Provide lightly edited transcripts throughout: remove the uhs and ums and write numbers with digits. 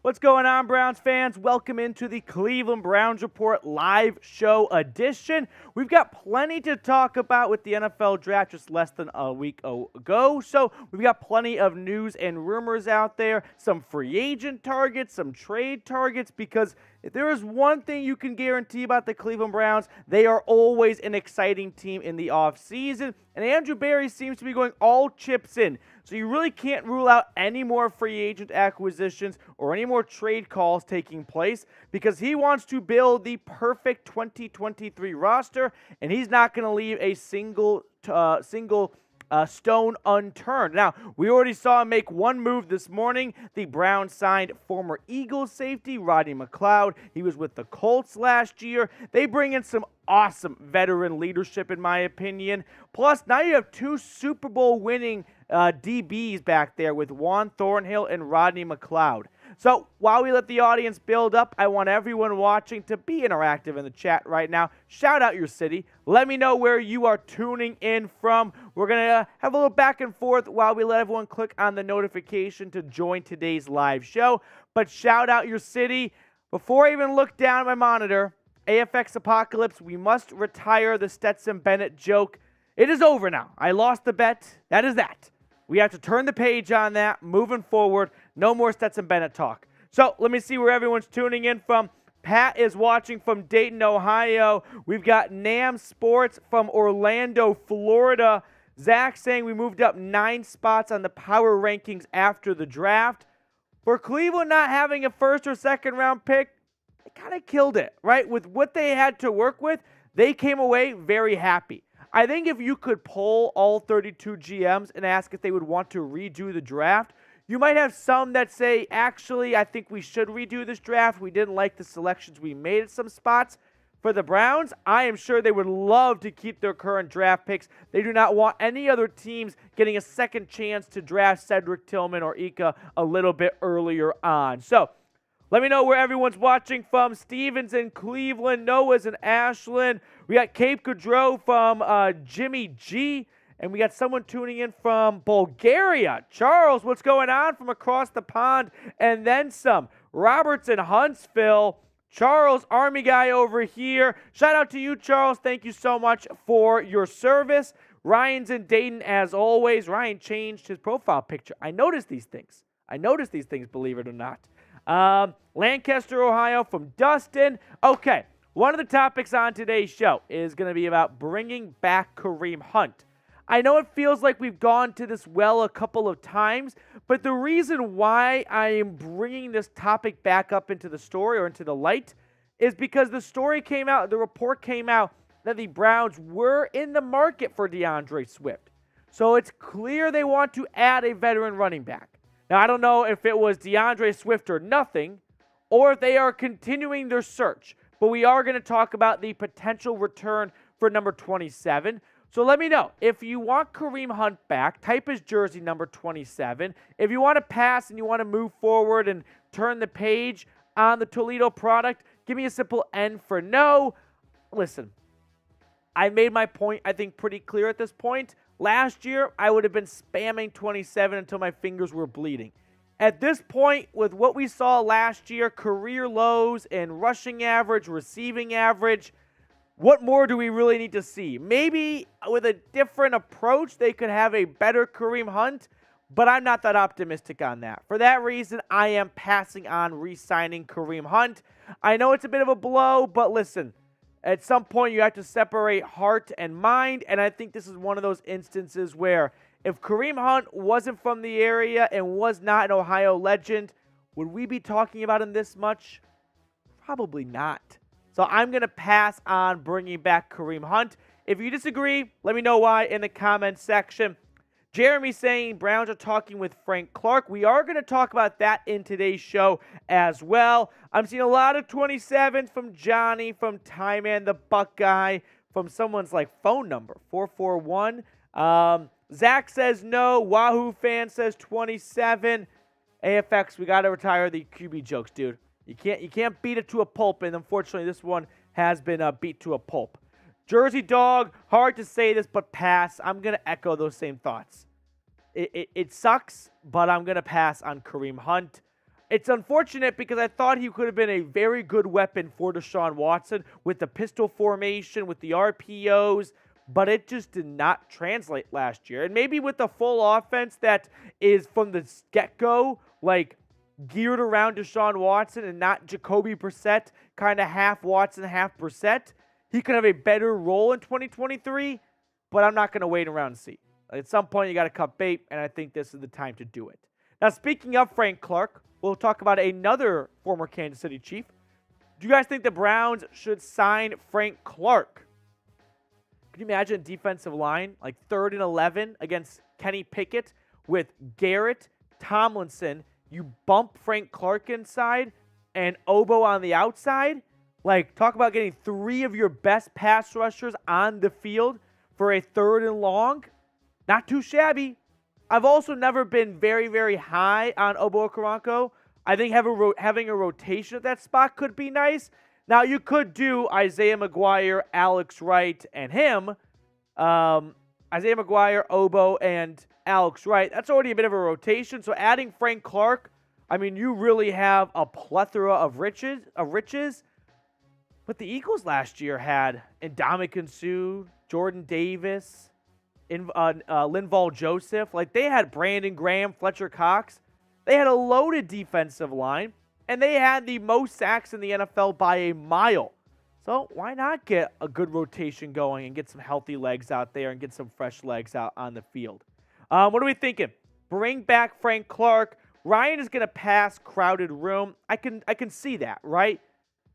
What's going on, Browns fans? Welcome into the Cleveland Browns Report live show edition. We've got plenty to talk about with the NFL draft just less than a week ago. So we've got plenty of news and rumors out there, some free agent targets, some trade targets, because if there is one thing you can guarantee about the Cleveland Browns, they are always an exciting team in the offseason. And Andrew Berry seems to be going all chips in. So you really can't rule out any more free agent acquisitions or any more trade calls taking place because he wants to build the perfect 2023 roster, and he's not going to leave a single stone unturned. Now, we already saw him make one move this morning. The Browns signed former Eagles safety Rodney McLeod. He was with the Colts last year. They bring in some awesome veteran leadership, in my opinion. Plus, now you have two Super Bowl winning DBs back there with Juan Thornhill and Rodney McLeod. So while we let the audience build up, I want everyone watching to be interactive in the chat right now. Shout out your city. Let me know where you are tuning in from. We're going to have a little back and forth while we let everyone click on the notification to join today's live show. But shout out your city. Before I even look down at my monitor, AFX Apocalypse, we must retire the Stetson Bennett joke. It is over now. I lost the bet. That is that. We have to turn the page on that. Moving forward, no more Stetson Bennett talk. So let me see where everyone's tuning in from. Pat is watching from Dayton, Ohio. We've got Nam Sports from Orlando, Florida. Zach saying we moved up 9 spots on the power rankings after the draft. For Cleveland not having a first or second round pick, they kind of killed it, right? With what they had to work with, they came away very happy. I think if you could poll all 32 GMs and ask if they would want to redo the draft, you might have some that say, actually, I think we should redo this draft. We didn't like the selections we made at some spots. For the Browns, I am sure they would love to keep their current draft picks. They do not want any other teams getting a second chance to draft Cedric Tillman or Ika a little bit earlier on. So let me know where everyone's watching from. Stevens in Cleveland, Noah's in Ashland. We got Cape Gaudreau from Jimmy G. And we got someone tuning in from Bulgaria. Charles, what's going on from across the pond? And then some. Roberts in Huntsville. Charles, Army guy over here. Shout out to you, Charles. Thank you so much for your service. Ryan's in Dayton as always. Ryan changed his profile picture. I noticed these things. Believe it or not. Lancaster, Ohio from Dustin. Okay, one of the topics on today's show is going to be about bringing back Kareem Hunt. I know it feels like we've gone to this well a couple of times, but the reason why I am bringing this topic back up into the story or into the light is because the report came out that the Browns were in the market for DeAndre Swift. So it's clear they want to add a veteran running back. Now, I don't know if it was DeAndre Swift or nothing, or if they are continuing their search. But we are going to talk about the potential return for number 27. So let me know. If you want Kareem Hunt back, type his jersey number 27. If you want to pass and you want to move forward and turn the page on the Toledo product, give me a simple N for no. Listen, I made my point, I think, pretty clear at this point. Last year, I would have been spamming 27 until my fingers were bleeding. At this point, with what we saw last year, career lows in rushing average, receiving average, what more do we really need to see? Maybe with a different approach, they could have a better Kareem Hunt, but I'm not that optimistic on that. For that reason, I am passing on re-signing Kareem Hunt. I know it's a bit of a blow, but listen, at some point, you have to separate heart and mind, and I think this is one of those instances where if Kareem Hunt wasn't from the area and was not an Ohio legend, would we be talking about him this much? Probably not. So I'm going to pass on bringing back Kareem Hunt. If you disagree, let me know why in the comments section. Jeremy saying Browns are talking with Frank Clark. We are going to talk about that in today's show as well. I'm seeing a lot of 27s from Johnny, from Tyman the Buckeye, from someone's phone number, 441. Zach says no. Wahoo fan says 27. AFX, we got to retire the QB jokes, dude. You can't beat it to a pulp, and unfortunately this one has been beat to a pulp. Jersey Dog, hard to say this, but pass. I'm going to echo those same thoughts. It sucks, but I'm going to pass on Kareem Hunt. It's unfortunate because I thought he could have been a very good weapon for Deshaun Watson with the pistol formation, with the RPOs, but it just did not translate last year. And maybe with the full offense that is from the get-go, like geared around Deshaun Watson and not Jacoby Brissett, kind of half Watson, half Brissett, he could have a better role in 2023, but I'm not going to wait around and see. At some point, you got to cut bait, and I think this is the time to do it. Now, speaking of Frank Clark, we'll talk about another former Kansas City Chief. Do you guys think the Browns should sign Frank Clark? Can you imagine a defensive line like 3rd and 11 against Kenny Pickett with Garrett, Tomlinson? You bump Frank Clark inside and Obo on the outside? Like, talk about getting 3 of your best pass rushers on the field for a 3rd and long. Not too shabby. I've also never been very, very high on Obo Okoronkwo. I think having a rotation at that spot could be nice. Now, you could do Isaiah McGuire, Alex Wright, and him. Isaiah McGuire, Obo, and Alex Wright. That's already a bit of a rotation. So adding Frank Clark, I mean, you really have a plethora of riches. But the Eagles last year had Ndamukong Suh, Jordan Davis, Linval Joseph. Like, they had Brandon Graham, Fletcher Cox. They had a loaded defensive line, and they had the most sacks in the NFL by a mile. So why not get a good rotation going and get some healthy legs out there and get some fresh legs out on the field? What are we thinking? Bring back Frank Clark. Ryan is going to pass crowded room. I can see that, right?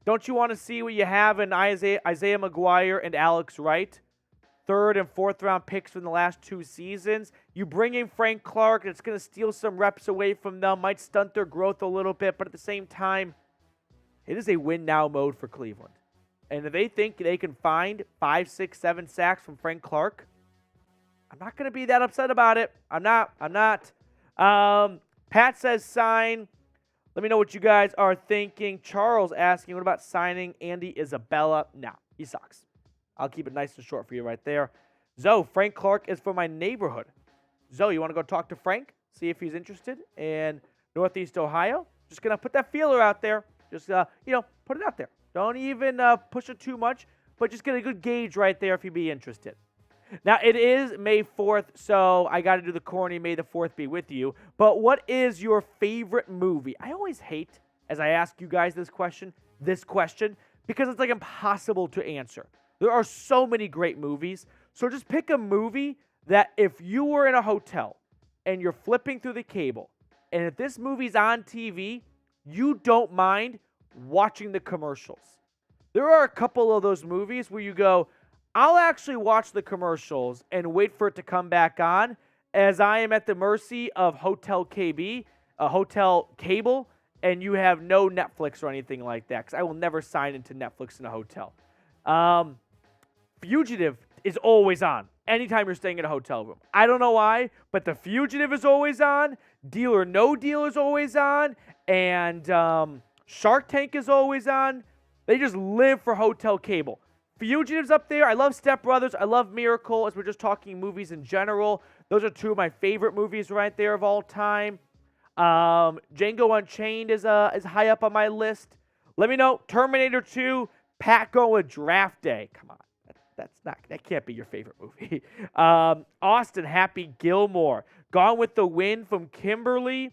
Don't you want to see what you have in Isaiah McGuire and Alex Wright? 3rd and 4th round picks from the last 2 seasons. You bring in Frank Clark, and it's going to steal some reps away from them, might stunt their growth a little bit, but at the same time, it is a win-now mode for Cleveland. And if they think they can find 5, 6, 7 sacks from Frank Clark, I'm not going to be that upset about it. I'm not. Pat says sign. Let me know what you guys are thinking. Charles asking, what about signing Andy Isabella? No, he sucks. I'll keep it nice and short for you right there. Zoe, Frank Clark is from my neighborhood. Zoe, you want to go talk to Frank? See if he's interested in Northeast Ohio? Just going to put that feeler out there. Just, put it out there. Don't even push it too much, but just get a good gauge right there if you'd be interested. Now, it is May 4th, so I got to do the corny May the 4th be with you. But what is your favorite movie? I always hate, as I ask you guys this question, because it's like impossible to answer. There are so many great movies. So just pick a movie that if you were in a hotel and you're flipping through the cable, and if this movie's on TV, you don't mind watching the commercials. There are a couple of those movies where you go, I'll actually watch the commercials and wait for it to come back on, as I am at the mercy of Hotel KB, a hotel cable, and you have no Netflix or anything like that, because I will never sign into Netflix in a hotel. Fugitive is always on anytime you're staying in a hotel room. I don't know why, but The Fugitive is always on. Deal or No Deal is always on. And Shark Tank is always on. They just live for hotel cable. Fugitive's up there. I love Step Brothers. I love Miracle, as we're just talking movies in general. Those are 2 of my favorite movies right there of all time. Django Unchained is high up on my list. Let me know. Terminator 2, Pat going with Draft Day. Come on. That can't be your favorite movie. Austin, Happy Gilmore. Gone with the Wind from Kimberly.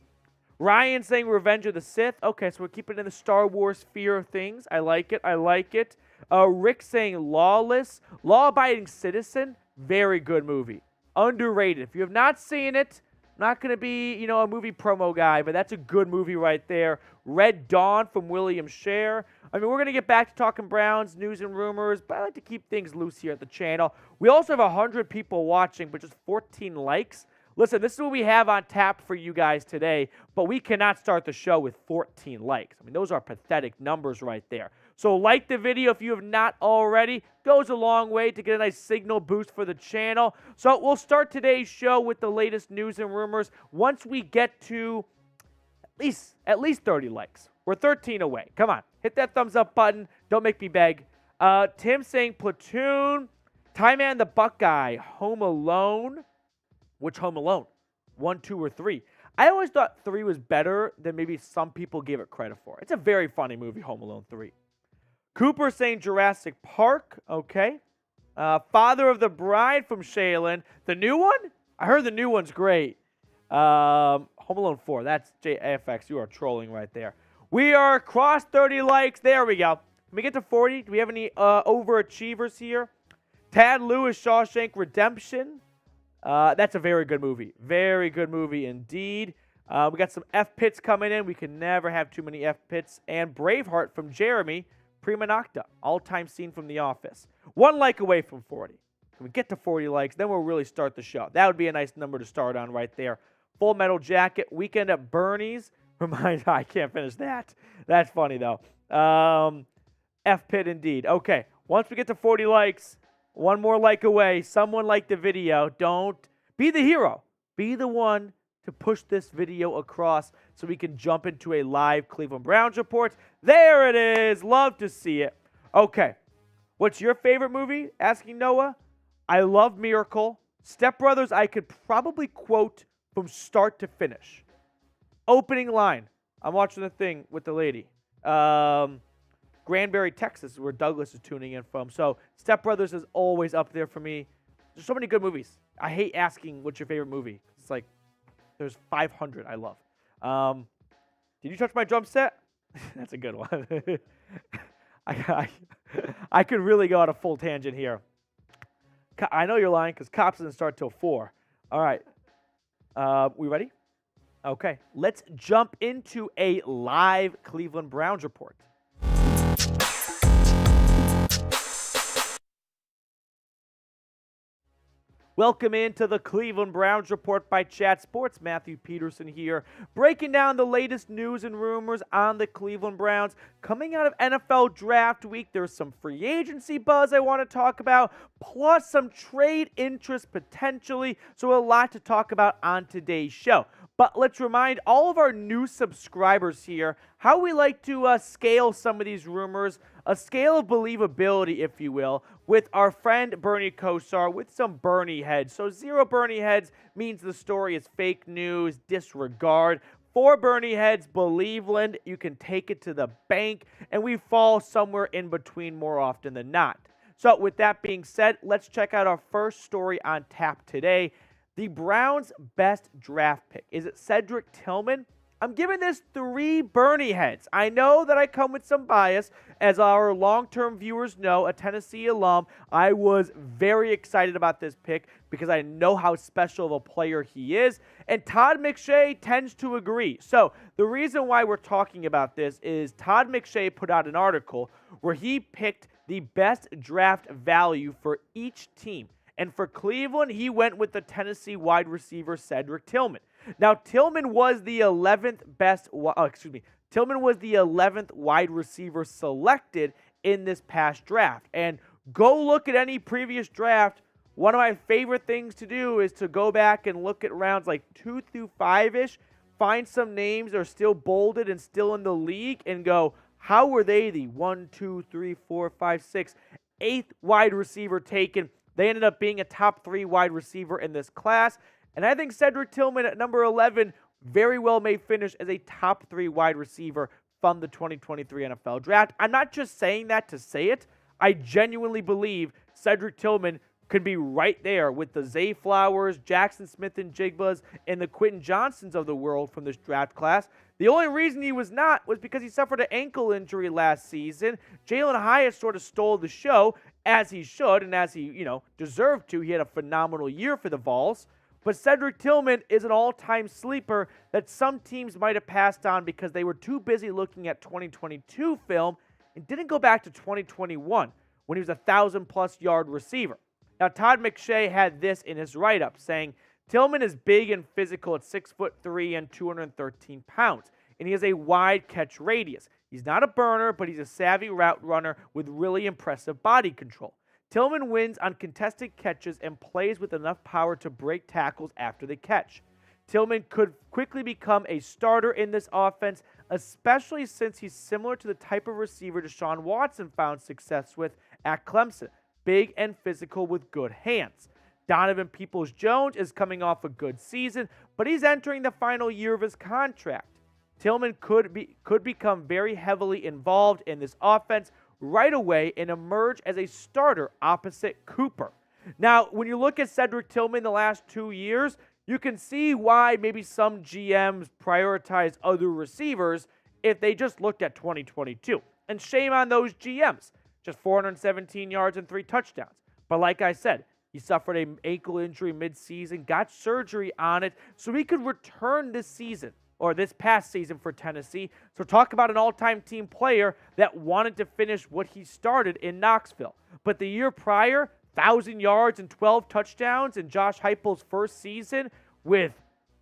Ryan saying Revenge of the Sith. Okay, so we're keeping it in the Star Wars sphere of things. I like it. Rick saying Lawless. Law-Abiding Citizen. Very good movie. Underrated. If you have not seen it, I'm not going to be, a movie promo guy, but that's a good movie right there. Red Dawn from William Scher. I mean, we're going to get back to talking Browns, news and rumors, but I like to keep things loose here at the channel. We also have 100 people watching, but just 14 likes. Listen, this is what we have on tap for you guys today, but we cannot start the show with 14 likes. I mean, those are pathetic numbers right there. So like the video if you have not already. Goes a long way to get a nice signal boost for the channel. So we'll start today's show with the latest news and rumors once we get to at least 30 likes. We're 13 away. Come on. Hit that thumbs up button. Don't make me beg. Tim saying Platoon. Ty Man the Buckeye. Home Alone. Which Home Alone? 1, 2, or 3? I always thought 3 was better than maybe some people gave it credit for. It's a very funny movie, Home Alone 3. Cooper saying Jurassic Park. Okay. Father of the Bride from Shaylin. The new one? I heard the new one's great. Home Alone 4. That's JFX. You are trolling right there. We are across 30 likes. There we go. Can we get to 40? Do we have any overachievers here? Tad Lewis, Shawshank Redemption. That's a very good movie. Very good movie indeed. We got some F-Pits coming in. We can never have too many F-Pits. And Braveheart from Jeremy. Prima Nocta. All-time scene from The Office. 1 like away from 40. Can we get to 40 likes? Then we'll really start the show. That would be a nice number to start on right there. Full Metal Jacket. Weekend at Bernie's. I can't finish that. That's funny, though. F-Pit indeed. Okay. Once we get to 40 likes, 1 more like away. Someone like the video. Don't be the hero. Be the one to push this video across so we can jump into a live Cleveland Browns report. There it is. Love to see it. Okay. What's your favorite movie? Asking Noah. I love Miracle. Step Brothers, I could probably quote from start to finish. Opening line. I'm watching the thing with the lady. Granbury, Texas, where Douglas is tuning in from. So Step Brothers is always up there for me. There's so many good movies. I hate asking what's your favorite movie. It's like there's 500 I love. Did you touch my drum set? That's a good one. I could really go on a full tangent here. I know you're lying because Cops doesn't start till 4. All right. We ready? Okay. Let's jump into a live Cleveland Browns report. Welcome into the Cleveland Browns Report by Chat Sports. Matthew Peterson here, breaking down the latest news and rumors on the Cleveland Browns. Coming out of NFL Draft Week, there's some free agency buzz I want to talk about, plus some trade interest potentially, so a lot to talk about on today's show. But let's remind all of our new subscribers here how we like to scale some of these rumors, a scale of believability, if you will, with our friend Bernie Kosar with some Bernie heads. So 0 Bernie heads means the story is fake news, disregard. 4 Bernie heads, Believeland, you can take it to the bank, and we fall somewhere in between more often than not. So with that being said, let's check out our first story on tap today. The Browns' best draft pick. Is it Cedric Tillman? I'm giving this 3 Bernie heads. I know that I come with some bias. As our long-term viewers know, a Tennessee alum, I was very excited about this pick because I know how special of a player he is. And Todd McShay tends to agree. So the reason why we're talking about this is Todd McShay put out an article where he picked the best draft value for each team. And for Cleveland, he went with the Tennessee wide receiver Cedric Tillman. Now, Tillman was the 11th wide receiver selected in this past draft. And go look at any previous draft. One of my favorite things to do is to go back and look at rounds like 2 through 5-ish, find some names that are still bolded and still in the league, and go, how were they the 1, 2, 3, 4, 5, 6, 8th wide receiver taken? They ended up being a top 3 wide receiver in this class. And I think Cedric Tillman at number 11 very well may finish as a top 3 wide receiver from the 2023 NFL Draft. I'm not just saying that to say it. I genuinely believe Cedric Tillman could be right there with the Zay Flowers, Jackson Smith and Jigbas, and the Quentin Johnsons of the world from this draft class. The only reason he was not was because he suffered an ankle injury last season. Jalen Hyatt sort of stole the show, as he should, and as he, deserved to. He had a phenomenal year for the Vols. But Cedric Tillman is an all-time sleeper that some teams might have passed on because they were too busy looking at 2022 film and didn't go back to 2021 when he was a 1,000-plus yard receiver. Now, Todd McShay had this in his write-up, saying, Tillman is big and physical at 6'3" and 213 pounds, and he has a wide catch radius. He's not a burner, but he's a savvy route runner with really impressive body control. Tillman wins on contested catches and plays with enough power to break tackles after the catch. Tillman could quickly become a starter in this offense, especially since he's similar to the type of receiver Deshaun Watson found success with at Clemson, big and physical with good hands. Donovan Peoples-Jones is coming off a good season, but he's entering the final year of his contract. Tillman could become very heavily involved in this offense right away and emerge as a starter opposite Cooper. Now, when you look at Cedric Tillman the last 2 years, you can see why maybe some GMs prioritize other receivers if they just looked at 2022. And shame on those GMs. Just 417 yards and 3 touchdowns. But like I said, he suffered an ankle injury midseason, got surgery on it, so he could return this season, or this past season for Tennessee. So talk about an all-time team player that wanted to finish what he started in Knoxville. But the year prior, 1,000 yards and 12 touchdowns in Josh Heupel's first season with,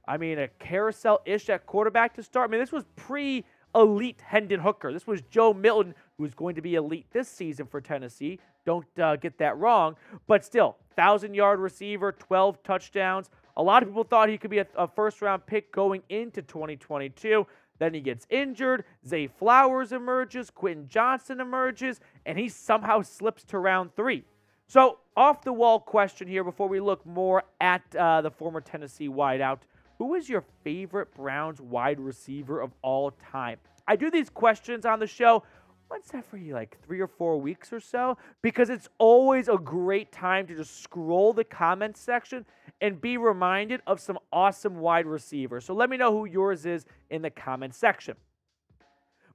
a carousel-ish at quarterback to start. This was pre-elite Hendon Hooker. This was Joe Milton, who was going to be elite this season for Tennessee. Don't get that wrong. But still, 1,000-yard receiver, 12 touchdowns. A lot of people thought he could be a first-round pick going into 2022. Then he gets injured. Zay Flowers emerges. Quentin Johnson emerges. And he somehow slips to round 3. So, off-the-wall question here before we look more at the former Tennessee wideout. Who is your favorite Browns wide receiver of all time? I do these questions on the show once every 3 or 4 weeks or so because it's always a great time to just scroll the comments section and be reminded of some awesome wide receivers. So let me know who yours is in the comments section.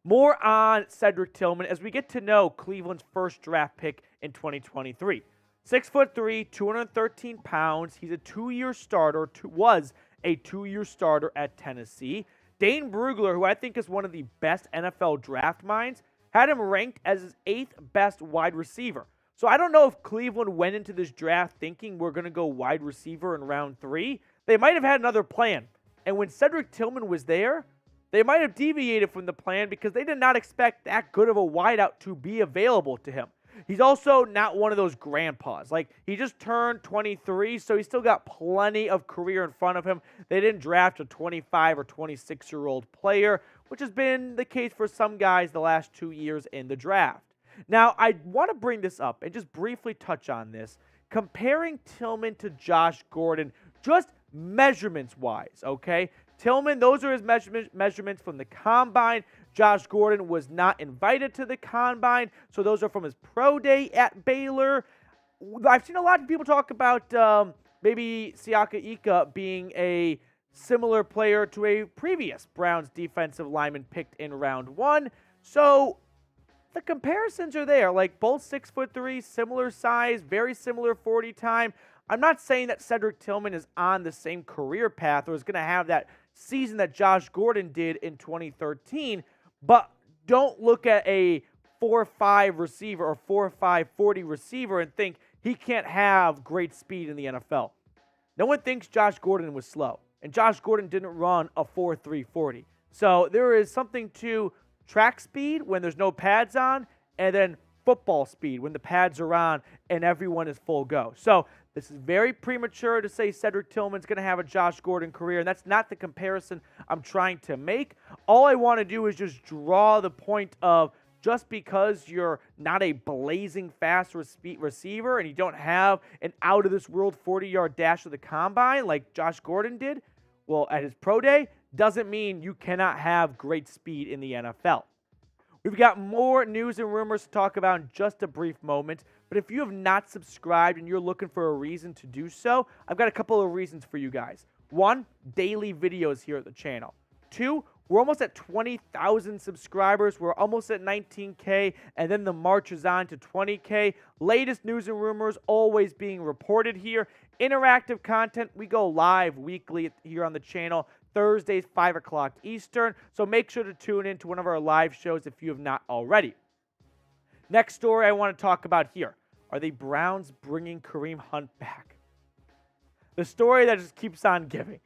More on Cedric Tillman as we get to know Cleveland's first draft pick in 2023. 6'3", 213 pounds. He's a 2-year starter, was a 2-year starter at Tennessee. Dane Brugler, who I think is one of the best NFL draft minds, had him ranked as his 8th best wide receiver. So I don't know if Cleveland went into this draft thinking we're going to go wide receiver in round 3. They might have had another plan. And when Cedric Tillman was there, they might have deviated from the plan because they did not expect that good of a wideout to be available to him. He's also not one of those grandpas. He just turned 23, so he's still got plenty of career in front of him. They didn't draft a 25 or 26-year-old player, which has been the case for some guys the last 2 years in the draft. Now, I want to bring this up and just briefly touch on this. Comparing Tillman to Josh Gordon, just measurements-wise, okay? Tillman, those are his measurements from the Combine. Josh Gordon was not invited to the Combine, so those are from his pro day at Baylor. I've seen a lot of people talk about maybe Siaka Ika being a similar player to a previous Browns defensive lineman picked in round 1. So the comparisons are there. Both 6'3", similar size, very similar 40 time. I'm not saying that Cedric Tillman is on the same career path or is going to have that season that Josh Gordon did in 2013, but don't look at a 4.5 receiver or 4.5 40 receiver and think he can't have great speed in the NFL. No one thinks Josh Gordon was slow, and Josh Gordon didn't run a 4.3 40. So there is something to track speed when there's no pads on, and then football speed when the pads are on and everyone is full go. So this is very premature to say Cedric Tillman's going to have a Josh Gordon career, and that's not the comparison I'm trying to make. All I want to do is just draw the point of just because you're not a blazing fast receiver and you don't have an out-of-this-world 40-yard dash of the Combine like Josh Gordon did, well, at his pro day, doesn't mean you cannot have great speed in the NFL. We've got more news and rumors to talk about in just a brief moment, but if you have not subscribed and you're looking for a reason to do so, I've got a couple of reasons for you guys. 1, daily videos here at the channel. 2, we're almost at 20,000 subscribers. We're almost at 19K, and then the march is on to 20K. Latest news and rumors always being reported here. Interactive content, we go live weekly here on the channel. Thursdays, 5 o'clock Eastern. So make sure to tune in to one of our live shows if you have not already. Next story I want to talk about here. Are the Browns bringing Kareem Hunt back? The story that just keeps on giving.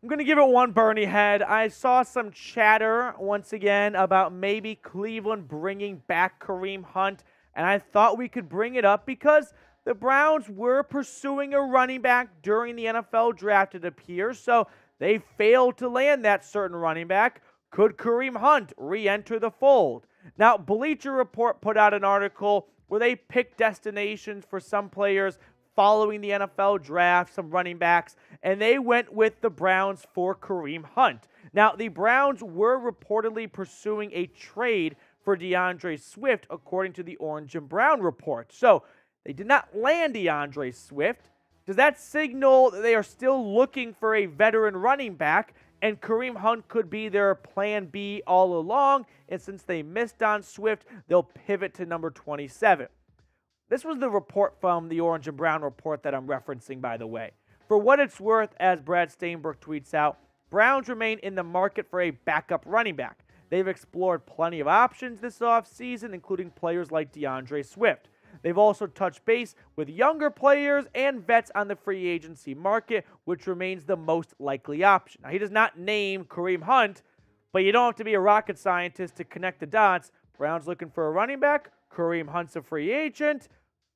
I'm going to give it one Bernie head. I saw some chatter once again about maybe Cleveland bringing back Kareem Hunt, and I thought we could bring it up because the Browns were pursuing a running back during the NFL draft, it appears, so they failed to land that certain running back. Could Kareem Hunt re-enter the fold? Now, Bleacher Report put out an article where they picked destinations for some players following the NFL draft, some running backs, and they went with the Browns for Kareem Hunt. Now, the Browns were reportedly pursuing a trade for DeAndre Swift, according to the Orange and Brown report. So, they did not land DeAndre Swift. Does that signal that they are still looking for a veteran running back, and Kareem Hunt could be their plan B all along, and since they missed on Swift, they'll pivot to number 27? This was the report from the Orange and Brown report that I'm referencing, by the way. For what it's worth, as Brad Steinberg tweets out, Browns remain in the market for a backup running back. They've explored plenty of options this offseason, including players like DeAndre Swift. They've also touched base with younger players and vets on the free agency market, which remains the most likely option. Now, he does not name Kareem Hunt, but you don't have to be a rocket scientist to connect the dots. Browns looking for a running back. Kareem Hunt's a free agent.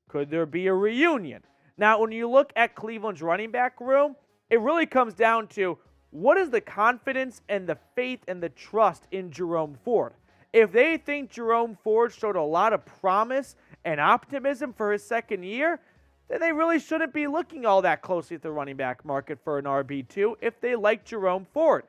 Could there be a reunion? Now, when you look at Cleveland's running back room, it really comes down to what is the confidence and the faith and the trust in Jerome Ford. If they think Jerome Ford showed a lot of promise and optimism for his second year, then they really shouldn't be looking all that closely at the running back market for an RB2 if they like Jerome Ford.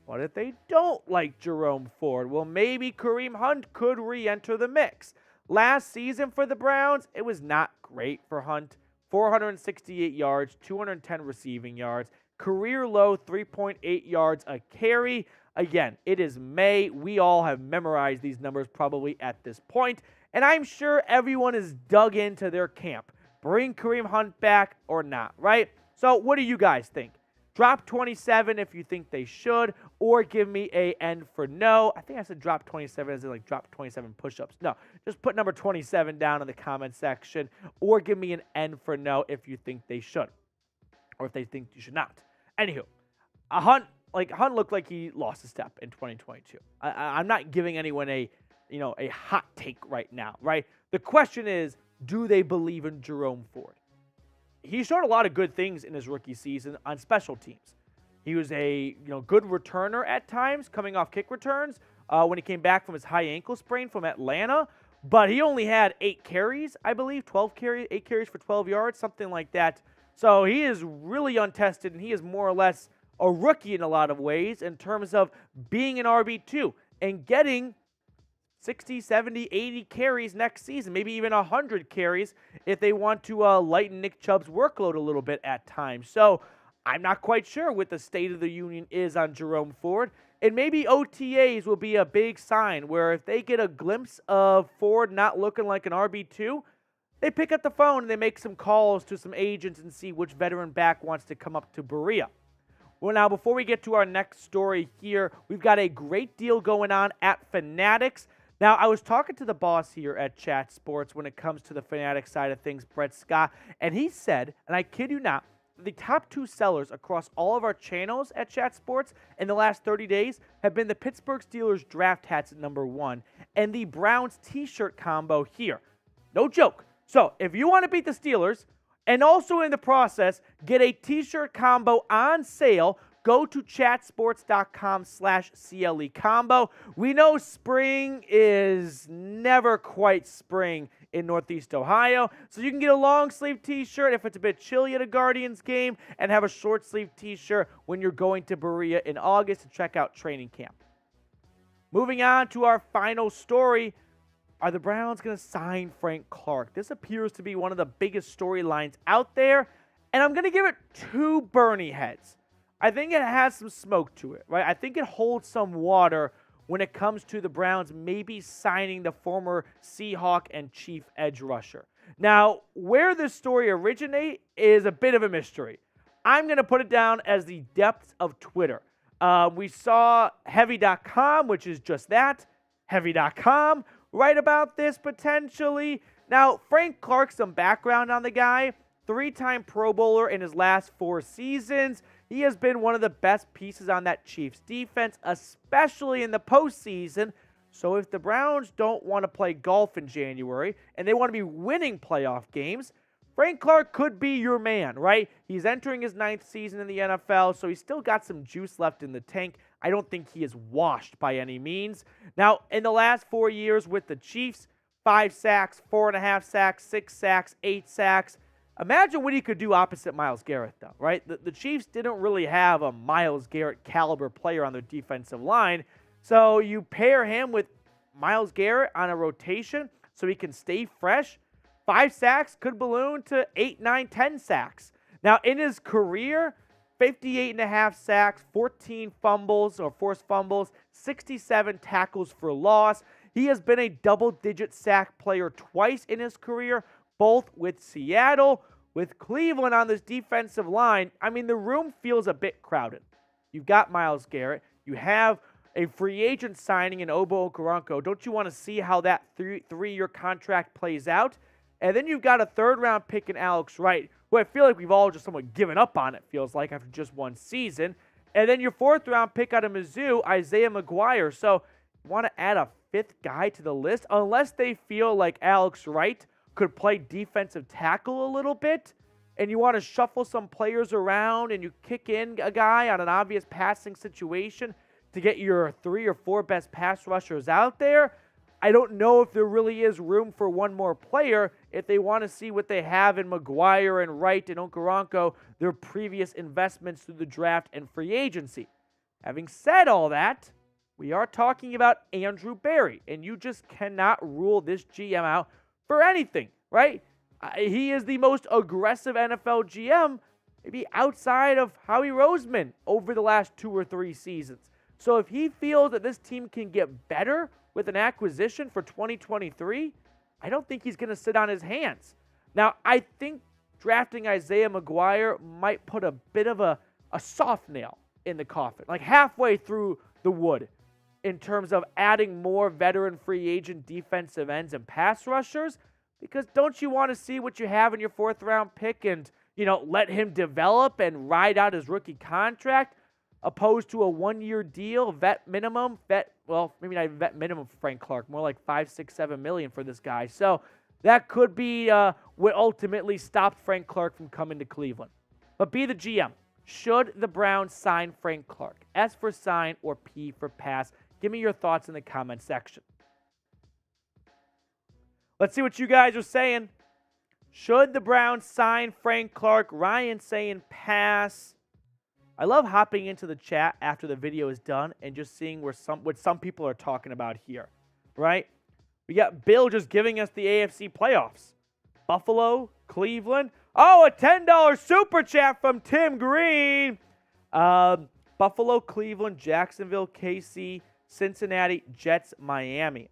But if they don't like Jerome Ford, well, maybe Kareem Hunt could re-enter the mix. Last season for the Browns, it was not great for Hunt. 468 yards, 210 receiving yards, career low 3.8 yards a carry. Again, it is May. We all have memorized these numbers probably at this point, and I'm sure everyone is dug into their camp. Bring Kareem Hunt back or not, right? So what do you guys think? Drop 27 if you think they should, or give me a N for no. I think I said drop 27 as in like drop 27 push-ups. No, just put number 27 down in the comment section, or give me an N for no if you think they should, or if they think you should not. Anywho, Hunt looked like he lost a step in 2022. I'm not giving anyone a hot take right now, right? The question is, do they believe in Jerome Ford? He showed a lot of good things in his rookie season on special teams. He was a good returner at times, coming off kick returns when he came back from his high ankle sprain from Atlanta. But he only had 8 carries, I believe, 8 carries for 12 yards, something like that. So he is really untested, and he is more or less a rookie in a lot of ways in terms of being an RB2 and getting 60, 70, 80 carries next season, maybe even 100 carries if they want to lighten Nick Chubb's workload a little bit at times. So I'm not quite sure what the state of the union is on Jerome Ford. And maybe OTAs will be a big sign where if they get a glimpse of Ford not looking like an RB2, they pick up the phone and they make some calls to some agents and see which veteran back wants to come up to Berea. Well, now, before we get to our next story here, we've got a great deal going on at Fanatics. Now, I was talking to the boss here at Chat Sports when it comes to the Fanatics side of things, Brett Scott, and he said, and I kid you not, the top 2 sellers across all of our channels at Chat Sports in the last 30 days have been the Pittsburgh Steelers draft hats at number 1 and the Browns t-shirt combo here. No joke. So, if you want to beat the Steelers and also in the process get a t-shirt combo on sale, go to chatsports.com/CLE combo. We know spring is never quite spring in Northeast Ohio, so you can get a long sleeve t-shirt if it's a bit chilly at a Guardians game and have a short sleeve t-shirt when you're going to Berea in August to check out training camp. Moving on to our final story. Are the Browns going to sign Frank Clark? This appears to be one of the biggest storylines out there, and I'm going to give it 2 Bernie heads. I think it has some smoke to it, right? I think it holds some water when it comes to the Browns maybe signing the former Seahawk and Chief edge rusher. Now, where this story originates is a bit of a mystery. I'm going to put it down as the depths of Twitter. We saw Heavy.com, which is just that, Heavy.com, write about this potentially. Now, Frank Clark, some background on the guy, 3-time Pro Bowler in his last 4 seasons. He has been one of the best pieces on that Chiefs defense, especially in the postseason. So if the Browns don't want to play golf in January and they want to be winning playoff games, Frank Clark could be your man, right? He's entering his 9th season in the NFL, so he's still got some juice left in the tank. I don't think he is washed by any means. Now, in the last 4 years with the Chiefs, 5 sacks, 4.5 sacks, 6 sacks, 8 sacks. Imagine what he could do opposite Myles Garrett, though, right? The Chiefs didn't really have a Myles Garrett caliber player on their defensive line, so you pair him with Myles Garrett on a rotation so he can stay fresh. 5 sacks could balloon to 8, 9, 10 sacks. Now, in his career, 58.5 sacks, 14 fumbles or forced fumbles, 67 tackles for loss. He has been a double-digit sack player twice in his career, both with Seattle. With Cleveland on this defensive line, I mean, the room feels a bit crowded. You've got Myles Garrett. You have a free agent signing in Obo Okoronkwo. Don't you want to see how that three-year contract plays out? And then you've got a third-round pick in Alex Wright, who I feel like we've all just somewhat given up on, it feels like, after just one season. And then your fourth-round pick out of Mizzou, Isaiah McGuire. So you want to add a fifth guy to the list, unless they feel like Alex Wright could play defensive tackle a little bit, and you want to shuffle some players around and you kick in a guy on an obvious passing situation to get your 3 or 4 best pass rushers out there. I don't know if there really is room for one more player if they want to see what they have in McGuire and Wright and Okoronkwo, their previous investments through the draft and free agency. Having said all that, we are talking about Andrew Berry, and you just cannot rule this GM out for anything, right? He is the most aggressive NFL GM, maybe outside of Howie Roseman over the last 2 or 3 seasons. So if he feels that this team can get better with an acquisition for 2023, I don't think he's going to sit on his hands. Now, I think drafting Isaiah McGuire might put a bit of a soft nail in the coffin, like halfway through the wood, in terms of adding more veteran free agent defensive ends and pass rushers, because don't you want to see what you have in your 4th-round pick and, let him develop and ride out his rookie contract, opposed to a 1-year deal, maybe not even vet minimum for Frank Clark, more like $5, $6, $7 million for this guy. So that could be what ultimately stopped Frank Clark from coming to Cleveland. But be the GM. Should the Browns sign Frank Clark? S for sign or P for pass? Give me your thoughts in the comment section. Let's see what you guys are saying. Should the Browns sign Frank Clark? Ryan saying pass. I love hopping into the chat after the video is done and just seeing what some people are talking about here, right? We got Bill just giving us the AFC playoffs. Buffalo, Cleveland. Oh, a $10 super chat from Tim Green. Buffalo, Cleveland, Jacksonville, KC, Cincinnati, Jets, Miami.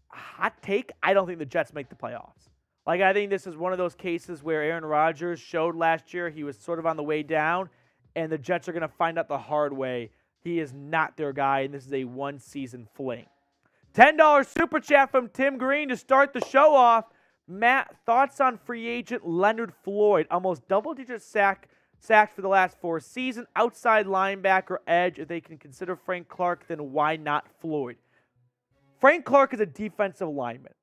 Hot take, I don't think the Jets make the playoffs. I think this is one of those cases where Aaron Rodgers showed last year he was sort of on the way down, and the Jets are going to find out the hard way he is not their guy, and this is a one-season fling. $10 super chat from Tim Green to start the show off. Matt, thoughts on free agent Leonard Floyd? Almost double-digit sacks for the last 4 seasons. Outside linebacker, edge. If they can consider Frank Clark, then why not Floyd? Frank Clark is a defensive lineman.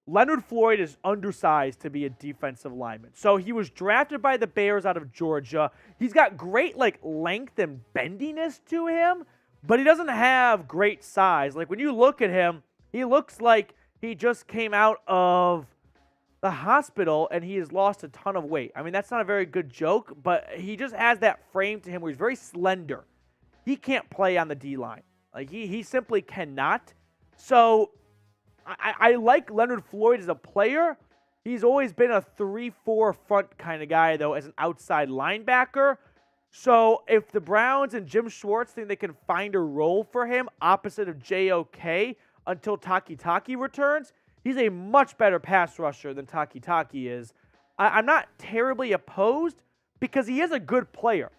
Leonard Floyd is undersized to be a defensive lineman. So he was drafted by the Bears out of Georgia. He's got great length and bendiness to him, but he doesn't have great size. When you look at him, he looks like he just came out of the hospital and he has lost a ton of weight. I mean, that's not a very good joke, but he just has that frame to him where he's very slender. He can't play on the D-line. He simply cannot. So I like Leonard Floyd as a player. He's always been a 3-4 front kind of guy, though, as an outside linebacker. So if the Browns and Jim Schwartz think they can find a role for him opposite of JOK until Taki returns, he's a much better pass rusher than Taki is. I'm not terribly opposed because he is a good player.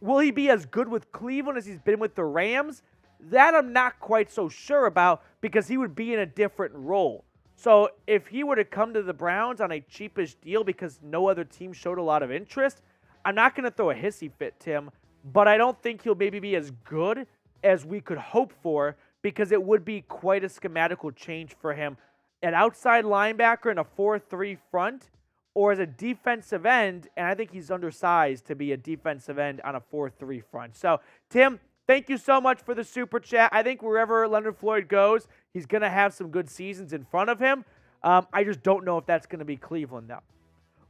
Will he be as good with Cleveland as he's been with the Rams? That I'm not quite so sure about because he would be in a different role. So if he were to come to the Browns on a cheapish deal because no other team showed a lot of interest, I'm not going to throw a hissy fit, Tim, but I don't think he'll maybe be as good as we could hope for because it would be quite a schematical change for him. An outside linebacker in a 4-3 front or as a defensive end, and I think he's undersized to be a defensive end on a 4-3 front. So, Tim, thank you so much for the super chat. I think wherever Leonard Floyd goes, he's going to have some good seasons in front of him. I just don't know if that's going to be Cleveland, though.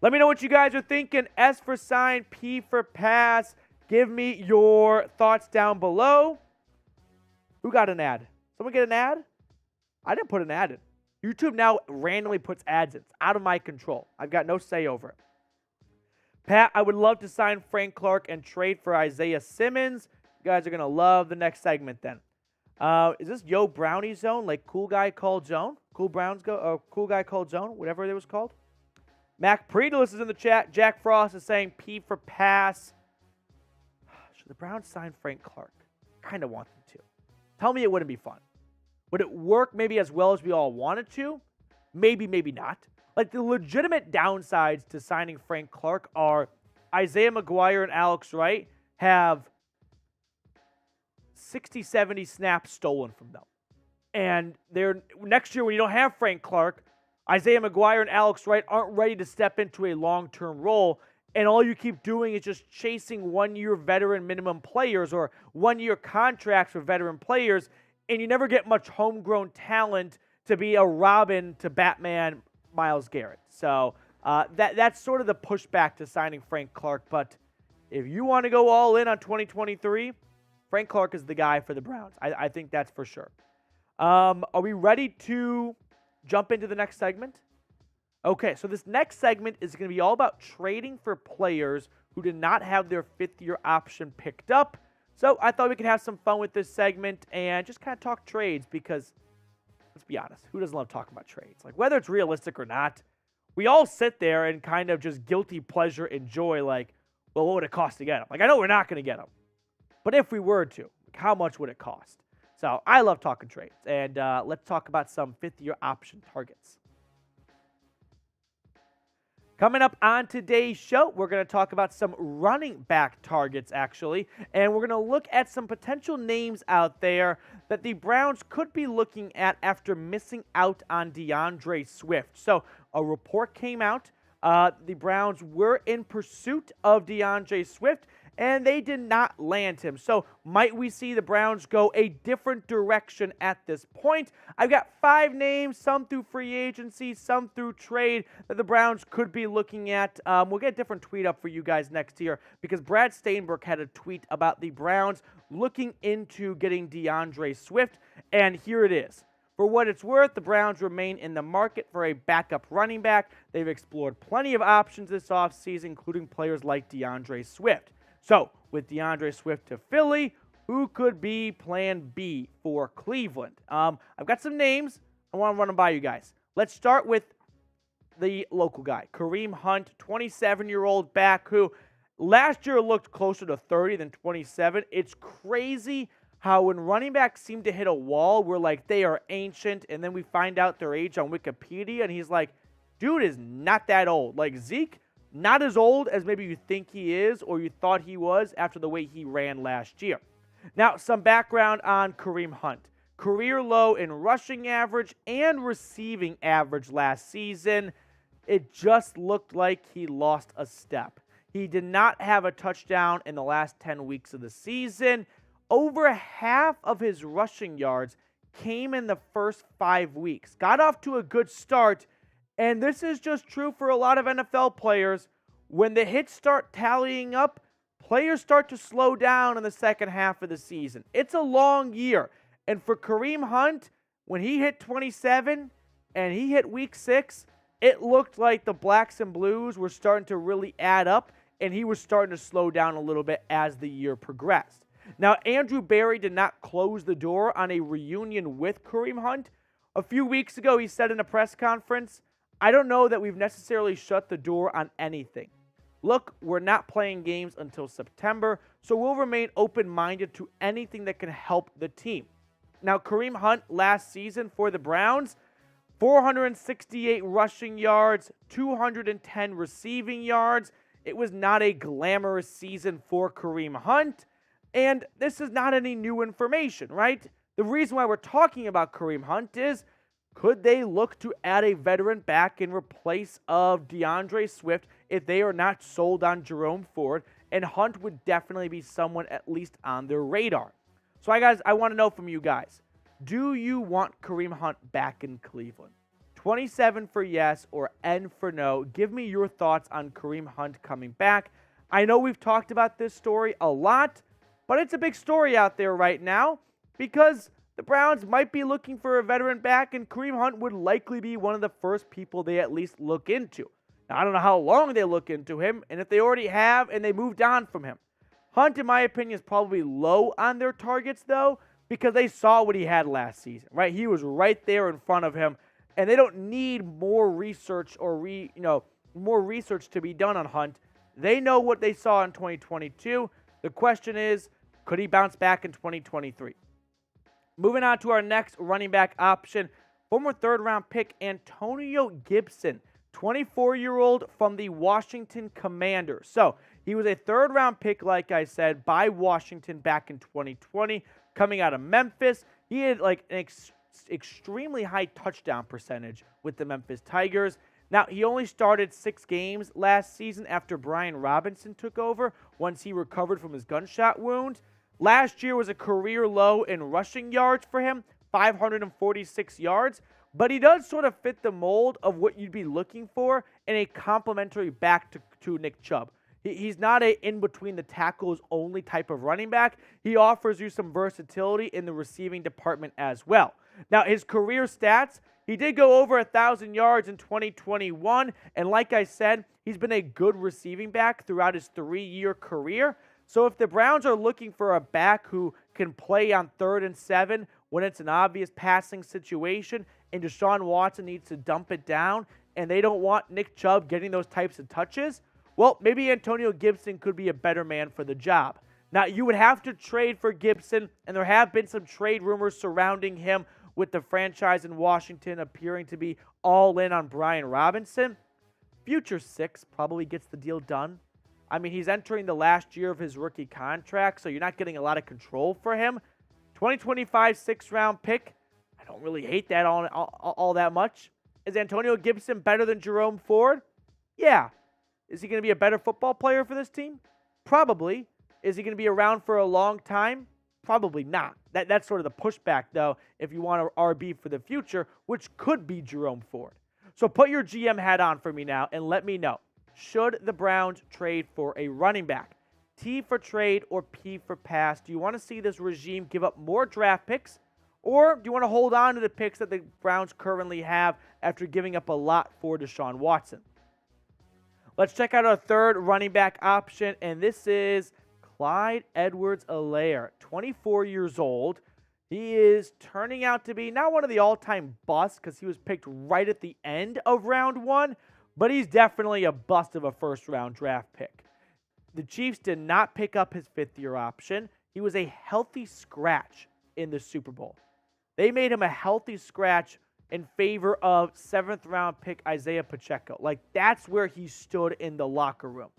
Let me know what you guys are thinking. S for sign, P for pass. Give me your thoughts down below. Who got an ad? Someone get an ad? I didn't put an ad in. YouTube now randomly puts ads in. It's out of my control. I've got no say over it. Pat, I would love to sign Frank Clark and trade for Isaiah Simmons. You guys are going to love the next segment then. Is this Yo Brownie Zone? Like Cool Guy Called Zone? Cool Guy Called Zone? Whatever it was called. Mac Predalus is in the chat. Jack Frost is saying P for pass. Should the Browns sign Frank Clark? Kind of want them to. Tell me it wouldn't be fun. Would it work maybe as well as we all wanted to? Maybe, maybe not. Like, the legitimate downsides to signing Frank Clark are Isaiah McGuire and Alex Wright have 60, 70 snaps stolen from them. And next year when you don't have Frank Clark, Isaiah McGuire and Alex Wright aren't ready to step into a long-term role, and all you keep doing is just chasing one-year veteran minimum players or one-year contracts for veteran players, and you never get much homegrown talent to be a Robin to Batman Myles Garrett. So that's sort of the pushback to signing Frank Clark. But if you want to go all in on 2023, Frank Clark is the guy for the Browns. I think that's for sure. Are we ready to jump into the next segment? Okay, so this next segment is going to be all about trading for players who did not have their fifth-year option picked up. So I thought we could have some fun with this segment and just kind of talk trades because, let's be honest, who doesn't love talking about trades? Like, whether it's realistic or not, we all sit there and kind of just guilty pleasure enjoy, like, well, what would it cost to get them? Like, I know we're not going to get them, but if we were to, how much would it cost? So I love talking trades, and let's talk about some fifth-year option targets. Coming up on today's show, we're going to talk about some running back targets, actually, and we're going to look at some potential names out there that the Browns could be looking at after missing out on DeAndre Swift. So a report came out. The Browns were in pursuit of DeAndre Swift, and they did not land him. So might we see the Browns go a different direction at this point? I've got 5 names, some through free agency, some through trade, that the Browns could be looking at. We'll get a different tweet up for you guys next year because Brad Steinberg had a tweet about the Browns looking into getting DeAndre Swift, and here it is. For what it's worth, the Browns remain in the market for a backup running back. They've explored plenty of options this offseason, including players like DeAndre Swift. So, with DeAndre Swift to Philly, who could be plan B for Cleveland? I've got some names. I want to run them by you guys. Let's start with the local guy, Kareem Hunt, 27-year-old back who last year looked closer to 30 than 27. It's crazy how when running backs seem to hit a wall, we're like, they are ancient, and then we find out their age on Wikipedia, and he's like, dude is not that old. Like, Zeke, not as old as maybe you think he is or you thought he was after the way he ran last year. Now, some background on Kareem Hunt. Career low in rushing average and receiving average last season. It just looked like he lost a step. He did not have a touchdown in the last 10 weeks of the season. Over half of his rushing yards came in the first 5 weeks. Got off to a good start. And this is just true for a lot of NFL players. When the hits start tallying up, players start to slow down in the second half of the season. It's a long year. And for Kareem Hunt, when he hit 27 and he hit week 6, it looked like the blacks and blues were starting to really add up, and he was starting to slow down a little bit as the year progressed. Now, Andrew Berry did not close the door on a reunion with Kareem Hunt. A few weeks ago, he said in a press conference, I don't know that we've necessarily shut the door on anything. Look, we're not playing games until September, so we'll remain open-minded to anything that can help the team. Now, Kareem Hunt last season for the Browns, 468 rushing yards, 210 receiving yards. It was not a glamorous season for Kareem Hunt, and this is not any new information, right? The reason why we're talking about Kareem Hunt is, could they look to add a veteran back in replace of DeAndre Swift if they are not sold on Jerome Ford? And Hunt would definitely be someone at least on their radar. So, guys, I want to know from you guys, do you want Kareem Hunt back in Cleveland? 27 for yes or N for no. Give me your thoughts on Kareem Hunt coming back. I know we've talked about this story a lot, but it's a big story out there right now because the Browns might be looking for a veteran back, and Kareem Hunt would likely be one of the first people they at least look into. Now, I don't know how long they look into him, and if they already have and they moved on from him. Hunt, in my opinion, is probably low on their targets, though, because they saw what he had last season, right? He was right there in front of him, and they don't need more research or more research to be done on Hunt. They know what they saw in 2022. The question is, could he bounce back in 2023? Moving on to our next running back option, former third-round pick Antonio Gibson, 24-year-old from the Washington Commanders. So he was a third-round pick, like I said, by Washington back in 2020, coming out of Memphis. He had like an extremely high touchdown percentage with the Memphis Tigers. Now, he only started 6 games last season after Brian Robinson took over once he recovered from his gunshot wound. Last year was a career low in rushing yards for him, 546 yards, but he does sort of fit the mold of what you'd be looking for in a complementary back to Nick Chubb. He's not a in-between-the-tackles only type of running back. He offers you some versatility in the receiving department as well. Now, his career stats, he did go over 1,000 yards in 2021, and like I said, he's been a good receiving back throughout his 3-year career. So if the Browns are looking for a back who can play on 3rd and 7 when it's an obvious passing situation and Deshaun Watson needs to dump it down and they don't want Nick Chubb getting those types of touches, well, maybe Antonio Gibson could be a better man for the job. Now, you would have to trade for Gibson, and there have been some trade rumors surrounding him with the franchise in Washington appearing to be all in on Brian Robinson. Future 6 probably gets the deal done. I mean, he's entering the last year of his rookie contract, so you're not getting a lot of control for him. 2025 6th-round pick, I don't really hate that all that much. Is Antonio Gibson better than Jerome Ford? Yeah. Is he going to be a better football player for this team? Probably. Is he going to be around for a long time? Probably not. That's sort of the pushback, though, if you want an RB for the future, which could be Jerome Ford. So put your GM hat on for me now and let me know. Should the Browns trade for a running back? T for trade or P for pass? Do you want to see this regime give up more draft picks? Or do you want to hold on to the picks that the Browns currently have after giving up a lot for Deshaun Watson? Let's check out our third running back option, and this is Clyde Edwards-Helaire, 24 years old. He is turning out to be not one of the all-time busts because he was picked right at the end of round 1, but he's definitely a bust of a first-round draft pick. The Chiefs did not pick up his 5th-year option. He was a healthy scratch in the Super Bowl. They made him a healthy scratch in favor of 7th-round pick Isaiah Pacheco. Like, that's where he stood in the locker room.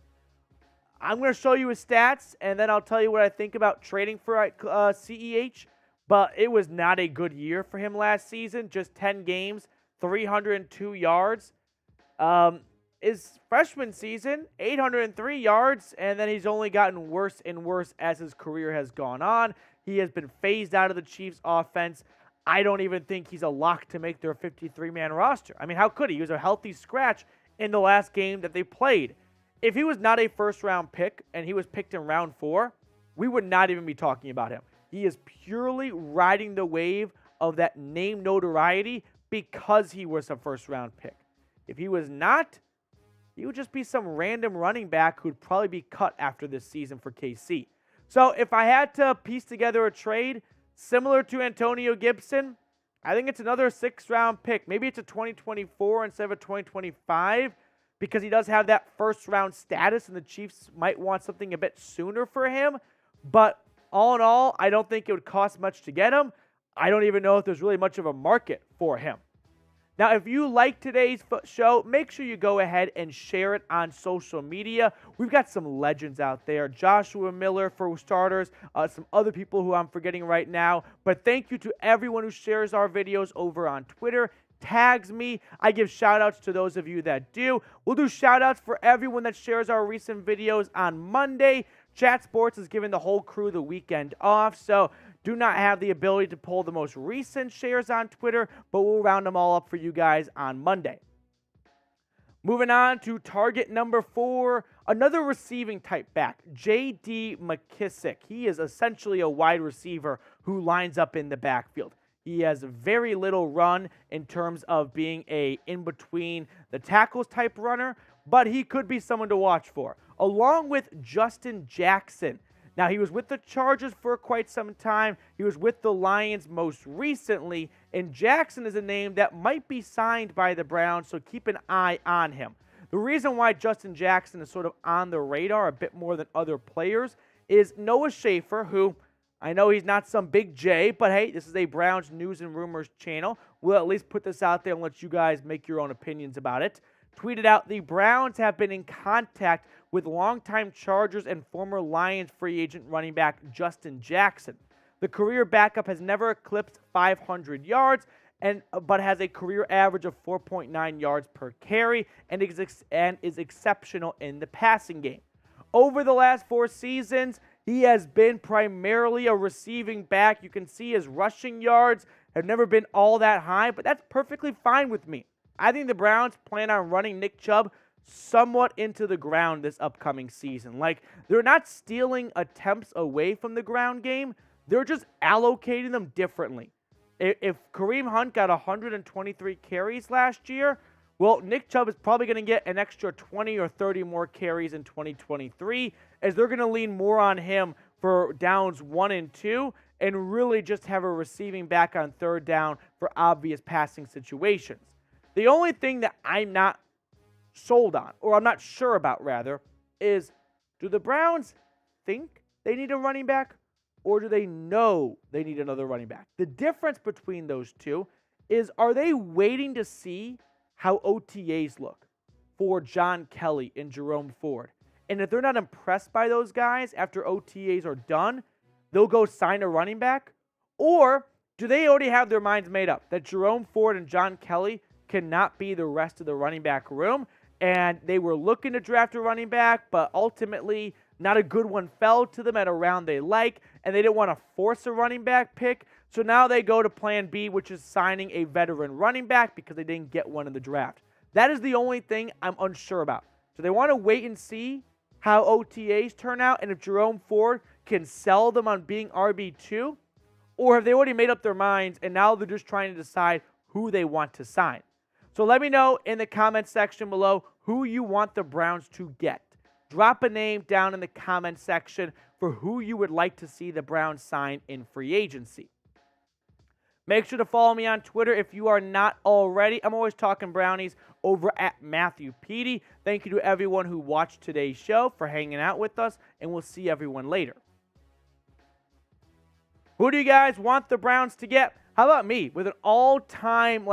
I'm going to show you his stats, and then I'll tell you what I think about trading for CEH, but it was not a good year for him last season. Just 10 games, 302 yards. His freshman season, 803 yards, and then he's only gotten worse and worse as his career has gone on. He has been phased out of the Chiefs' offense. I don't even think he's a lock to make their 53-man roster. I mean, how could he? He was a healthy scratch in the last game that they played. If he was not a first-round pick and he was picked in round 4, we would not even be talking about him. He is purely riding the wave of that name notoriety because he was a first-round pick. If he was not, he would just be some random running back who'd probably be cut after this season for KC. So if I had to piece together a trade similar to Antonio Gibson, I think it's another 6th-round pick. Maybe it's a 2024 instead of a 2025 because he does have that first-round status and the Chiefs might want something a bit sooner for him. But all in all, I don't think it would cost much to get him. I don't even know if there's really much of a market for him. Now, if you like today's show, make sure you go ahead and share it on social media. We've got some legends out there. Joshua Miller, for starters, some other people who I'm forgetting right now. But thank you to everyone who shares our videos over on Twitter, tags me. I give shout-outs to those of you that do. We'll do shout-outs for everyone that shares our recent videos on Monday. Chat Sports is giving the whole crew the weekend off, so do not have the ability to pull the most recent shares on Twitter, but we'll round them all up for you guys on Monday. Moving on to target number 4, another receiving type back, J.D. McKissic. He is essentially a wide receiver who lines up in the backfield. He has very little run in terms of being a in-between the tackles type runner, but he could be someone to watch for, along with Justin Jackson. Now, he was with the Chargers for quite some time. He was with the Lions most recently, and Jackson is a name that might be signed by the Browns, so keep an eye on him. The reason why Justin Jackson is sort of on the radar a bit more than other players is Noah Schaefer, who I know he's not some big J, but hey, this is a Browns news and rumors channel. We'll at least put this out there and let you guys make your own opinions about it. Tweeted out, the Browns have been in contact with longtime Chargers and former Lions free agent running back Justin Jackson. The career backup has never eclipsed 500 yards, but has a career average of 4.9 yards per carry and is exceptional in the passing game. Over the last 4 seasons, he has been primarily a receiving back. You can see his rushing yards have never been all that high, but that's perfectly fine with me. I think the Browns plan on running Nick Chubb somewhat into the ground this upcoming season. Like, they're not stealing attempts away from the ground game. They're just allocating them differently. If Kareem Hunt got 123 carries last year, well, Nick Chubb is probably going to get an extra 20 or 30 more carries in 2023, as they're going to lean more on him for downs 1 and 2 and really just have a receiving back on 3rd down for obvious passing situations. The only thing that I'm not sold on, or I'm not sure about rather, is do the Browns think they need a running back, or do they know they need another running back? The difference between those two is, are they waiting to see how OTAs look for John Kelly and Jerome Ford? And if they're not impressed by those guys after OTAs are done, they'll go sign a running back? Or do they already have their minds made up that Jerome Ford and John Kelly cannot be the rest of the running back room, and they were looking to draft a running back, but ultimately not a good one fell to them at a round they like, and they didn't want to force a running back pick, so now they go to plan B, which is signing a veteran running back because they didn't get one in the draft. That is the only thing I'm unsure about. So they want to wait and see how OTAs turn out, and if Jerome Ford can sell them on being RB2, or have they already made up their minds and now they're just trying to decide who they want to sign. So let me know in the comment section below who you want the Browns to get. Drop a name down in the comment section for who you would like to see the Browns sign in free agency. Make sure to follow me on Twitter if you are not already. I'm always talking Brownies over at Matthew Petey. Thank you to everyone who watched today's show for hanging out with us, and we'll see everyone later. Who do you guys want the Browns to get? How about me with an all-time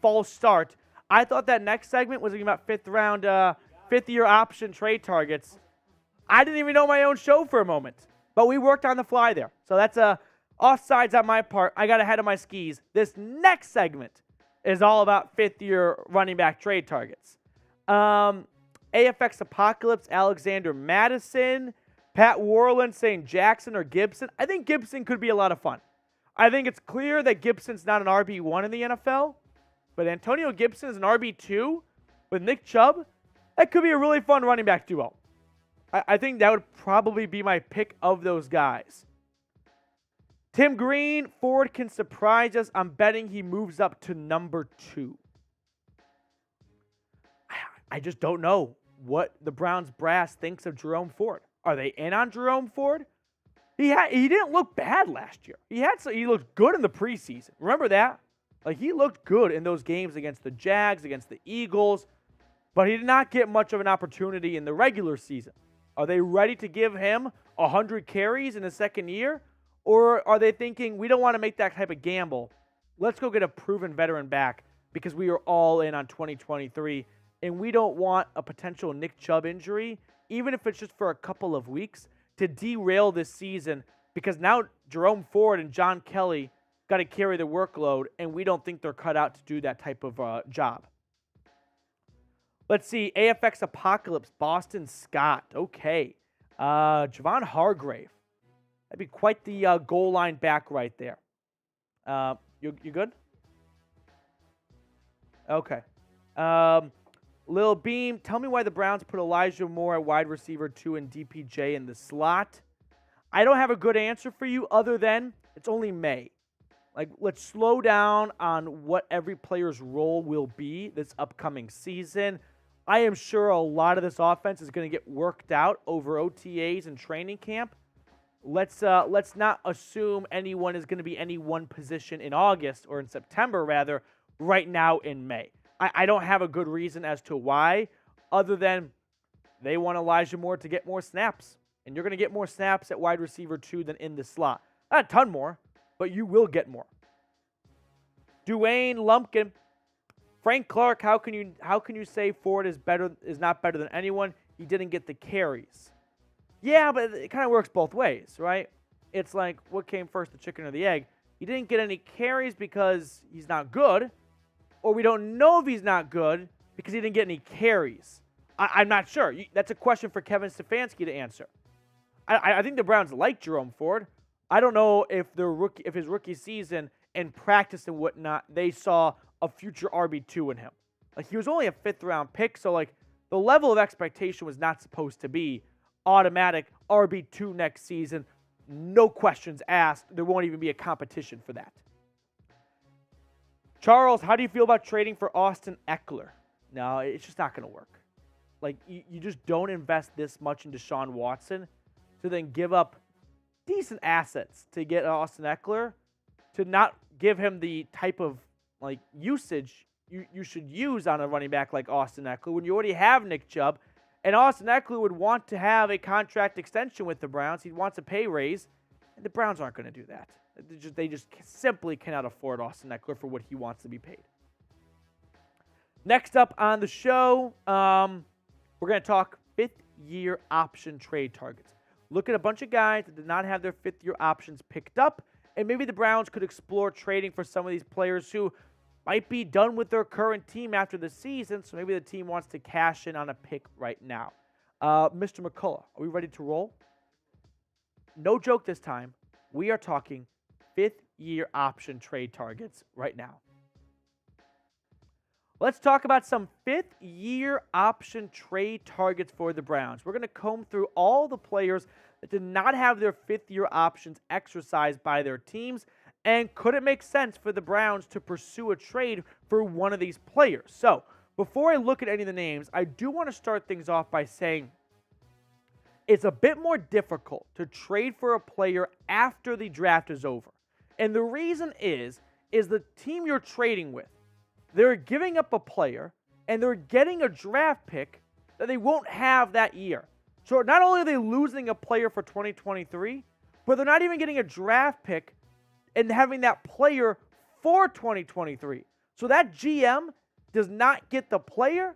false start? I thought that next segment was going to be about 5th-year option trade targets. I didn't even know my own show for a moment, but we worked on the fly there. So that's offsides on my part. I got ahead of my skis. This next segment is all about 5th-year running back trade targets. AFX Apocalypse, Alexander Madison, Pat Warland saying Jackson or Gibson. I think Gibson could be a lot of fun. I think it's clear that Gibson's not an RB1 in the NFL, but Antonio Gibson is an RB2 with Nick Chubb. That could be a really fun running back duo. I think that would probably be my pick of those guys. Tim Green, Ford can surprise us. I'm betting he moves up to number 2. I just don't know what the Browns brass thinks of Jerome Ford. Are they in on Jerome Ford? He didn't look bad last year. He looked good in the preseason. Remember that? He looked good in those games against the Jags, against the Eagles, but he did not get much of an opportunity in the regular season. Are they ready to give him 100 carries in his second year? Or are they thinking, we don't want to make that type of gamble. Let's go get a proven veteran back because we are all in on 2023, and we don't want a potential Nick Chubb injury, even if it's just for a couple of weeks, to derail this season, because now Jerome Ford and John Kelly got to carry the workload, and we don't think they're cut out to do that type of job. Let's see. AFX Apocalypse, Boston Scott. Okay. Javon Hargrave. That'd be quite the goal line back right there. You good? Okay. Lil Beam, tell me why the Browns put Elijah Moore at wide receiver 2 and DPJ in the slot. I don't have a good answer for you other than it's only May. Like, let's slow down on what every player's role will be this upcoming season. I am sure a lot of this offense is going to get worked out over OTAs and training camp. Let's not assume anyone is going to be any one position in August or in September, rather, right now in May. I don't have a good reason as to why, other than they want Elijah Moore to get more snaps. And you're going to get more snaps at wide receiver 2 than in the slot. Not a ton more, but you will get more. Dwayne Lumpkin, Frank Clark, how can you say Ford is not better than anyone? He didn't get the carries. Yeah, but it kind of works both ways, right? It's like, what came first, the chicken or the egg? He didn't get any carries because he's not good, or we don't know if he's not good because he didn't get any carries. I'm not sure. That's a question for Kevin Stefanski to answer. I think the Browns like Jerome Ford. I don't know if his rookie season and practice and whatnot, they saw a future RB2 in him. Like, he was only a 5th-round pick, so like the level of expectation was not supposed to be automatic RB2 next season. No questions asked. There won't even be a competition for that. Charles, how do you feel about trading for Austin Eckler? No, it's just not going to work. Like, you just don't invest this much in Deshaun Watson to then give up decent assets to get Austin Eckler, to not give him the type of like usage you should use on a running back like Austin Eckler when you already have Nick Chubb. And Austin Eckler would want to have a contract extension with the Browns. He wants a pay raise, and the Browns aren't going to do that. They just simply cannot afford Austin Eckler for what he wants to be paid. Next up on the show, we're going to talk 5th-year option trade targets. Look at a bunch of guys that did not have their 5th-year options picked up, and maybe the Browns could explore trading for some of these players who might be done with their current team after the season, so maybe the team wants to cash in on a pick right now. Mr. McCullough, are we ready to roll? No joke this time. We are talking 5th-year option trade targets right now. Let's talk about some 5th-year option trade targets for the Browns. We're going to comb through all the players that did not have their 5th-year options exercised by their teams, and could it make sense for the Browns to pursue a trade for one of these players? So, before I look at any of the names, I do want to start things off by saying it's a bit more difficult to trade for a player after the draft is over. And the reason is the team you're trading with, they're giving up a player and they're getting a draft pick that they won't have that year. So not only are they losing a player for 2023, but they're not even getting a draft pick and having that player for 2023. So that GM does not get the player,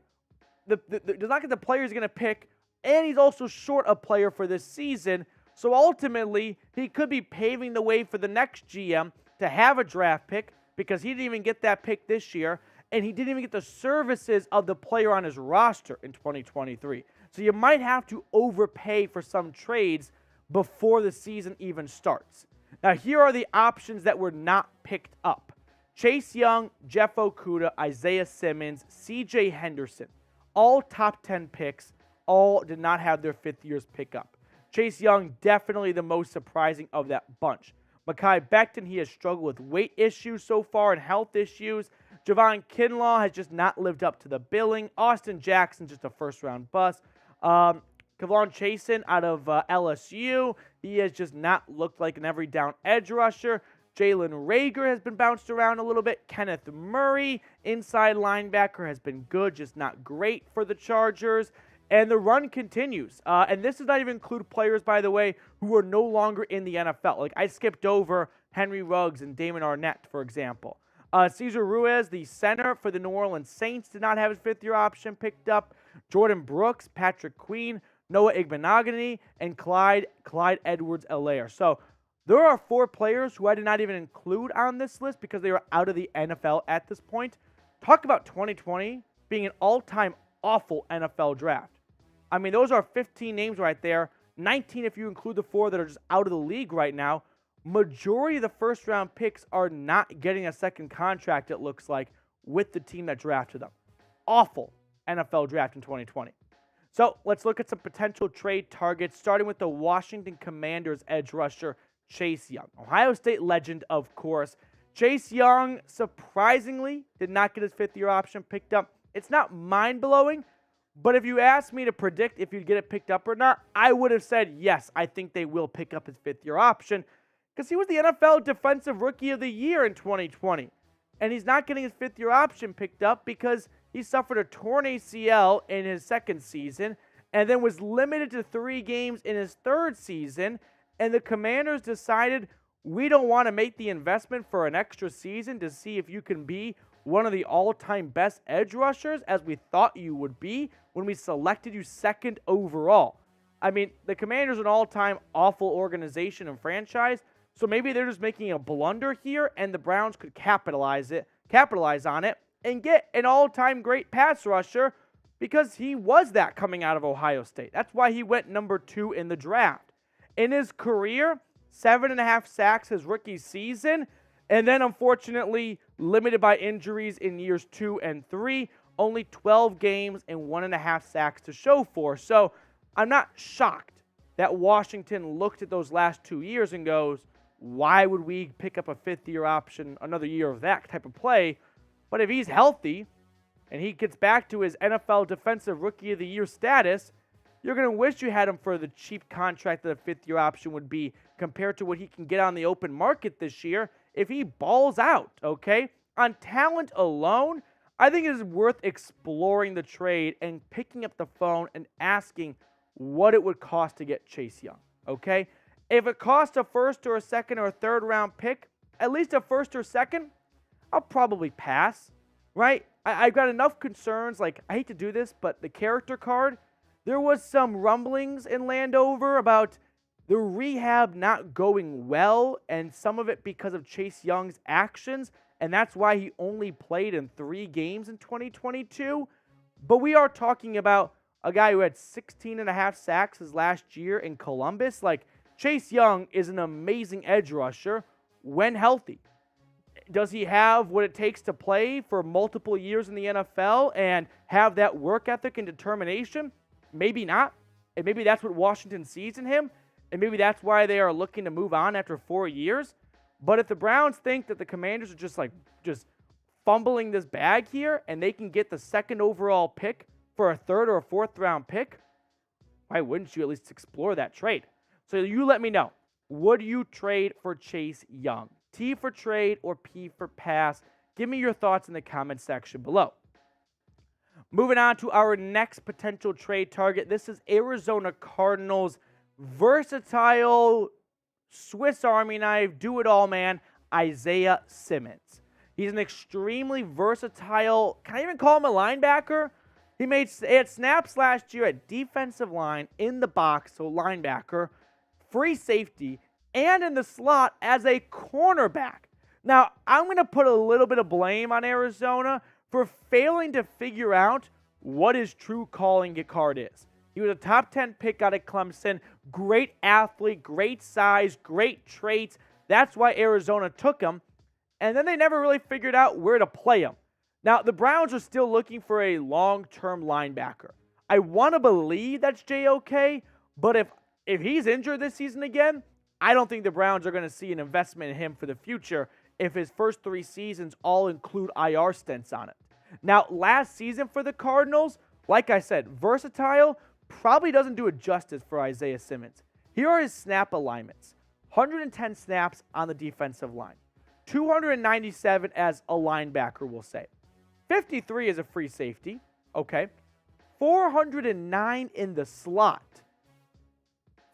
does not get the player he's going to pick, and he's also short a player for this season. So ultimately, he could be paving the way for the next GM to have a draft pick because he didn't even get that pick this year, and he didn't even get the services of the player on his roster in 2023. So you might have to overpay for some trades before the season even starts. Now, here are the options that were not picked up. Chase Young, Jeff Okudah, Isaiah Simmons, C.J. Henderson, all top 10 picks, all did not have their 5th years pick up. Chase Young, definitely the most surprising of that bunch. Mekhi Becton, he has struggled with weight issues so far and health issues. Javon Kinlaw has just not lived up to the billing. Austin Jackson, just a first-round bust. Kavon Chasen out of LSU, he has just not looked like an every down edge rusher. Jalen Reagor has been bounced around a little bit. Kenneth Murray, inside linebacker, has been good, just not great for the Chargers. And the run continues. And this does not even include players, by the way, who are no longer in the NFL. Like, I skipped over Henry Ruggs and Damon Arnett, for example. Cesar Ruiz, the center for the New Orleans Saints, did not have his 5th-year option picked up. Jordan Brooks, Patrick Queen, Noah Igbenogany, and Clyde Edwards-Helaire. So There are 4 players who I did not even include on this list because they were out of the NFL at this point. Talk about 2020 being an all-time awful NFL draft. I mean, those are 15 names right there. 19 if you include the 4 that are just out of the league right now. Majority of the first-round picks are not getting a second contract, it looks like, with the team that drafted them. Awful NFL draft in 2020. So let's look at some potential trade targets, starting with the Washington Commanders edge rusher, Chase Young. Ohio State legend, of course. Chase Young, surprisingly, did not get his 5th-year option picked up. It's not mind-blowing, but if you asked me to predict if you'd get it picked up or not, I would have said, yes, I think they will pick up his 5th-year option because he was the NFL Defensive Rookie of the Year in 2020. And he's not getting his 5th-year option picked up because he suffered a torn ACL in his 2nd season and then was limited to 3 games in his 3rd season. And the Commanders decided, we don't want to make the investment for an extra season to see if you can be one of the all-time best edge rushers as we thought you would be when we selected you 2nd overall. I mean, the Commanders are an all-time awful organization and franchise, so maybe they're just making a blunder here and the Browns could capitalize on it and get an all-time great pass rusher because he was that coming out of Ohio State. That's why he went number 2 in the draft. In his career, 7.5 sacks his rookie season, and then unfortunately limited by injuries in years 2 and 3, only 12 games and 1.5 sacks to show for. So I'm not shocked that Washington looked at those last 2 years and goes, why would we pick up a 5th-year option, another year of that type of play? But if he's healthy and he gets back to his NFL Defensive Rookie of the Year status, you're going to wish you had him for the cheap contract that a 5th-year option would be compared to what he can get on the open market this year if he balls out, okay? On talent alone, I think it is worth exploring the trade and picking up the phone and asking what it would cost to get Chase Young, okay? If it costs a 1st or a 2nd or a 3rd round pick, at least a 1st or 2nd, I'll probably pass, right? I've got enough concerns, like, I hate to do this, but the character card, there was some rumblings in Landover about the rehab not going well, and some of it because of Chase Young's actions, and that's why he only played in 3 games in 2022. But we are talking about a guy who had 16.5 sacks his last year in Columbus. Like, Chase Young is an amazing edge rusher when healthy. Does he have what it takes to play for multiple years in the NFL and have that work ethic and determination? Maybe not. And maybe that's what Washington sees in him. And maybe that's why they are looking to move on after 4 years. But if the Browns think that the Commanders are just fumbling this bag here and they can get the 2nd overall pick for a 3rd or a 4th round pick, why wouldn't you at least explore that trade? So you let me know. Would you trade for Chase Young? T for trade or P for pass? Give me your thoughts in the comment section below. Moving on to our next potential trade target. This is Arizona Cardinals versatile Swiss Army knife, do-it-all man, Isaiah Simmons. He's an extremely versatile, can I even call him a linebacker? He had snaps last year at defensive line, in the box, so linebacker, free safety, and in the slot as a cornerback. Now, I'm going to put a little bit of blame on Arizona for failing to figure out what his true calling card is. He was a top 10 pick out of Clemson, great athlete, great size, great traits. That's why Arizona took him. And then they never really figured out where to play him. Now, the Browns are still looking for a long-term linebacker. I want to believe that's J.O.K., but if he's injured this season again, I don't think the Browns are going to see an investment in him for the future if his first 3 seasons all include IR stints on it. Now, last season for the Cardinals, like I said, versatile, probably doesn't do it justice for Isaiah Simmons. Here are his snap alignments. 110 snaps on the defensive line. 297 as a linebacker, we'll say. 53 as a free safety. Okay. 409 in the slot.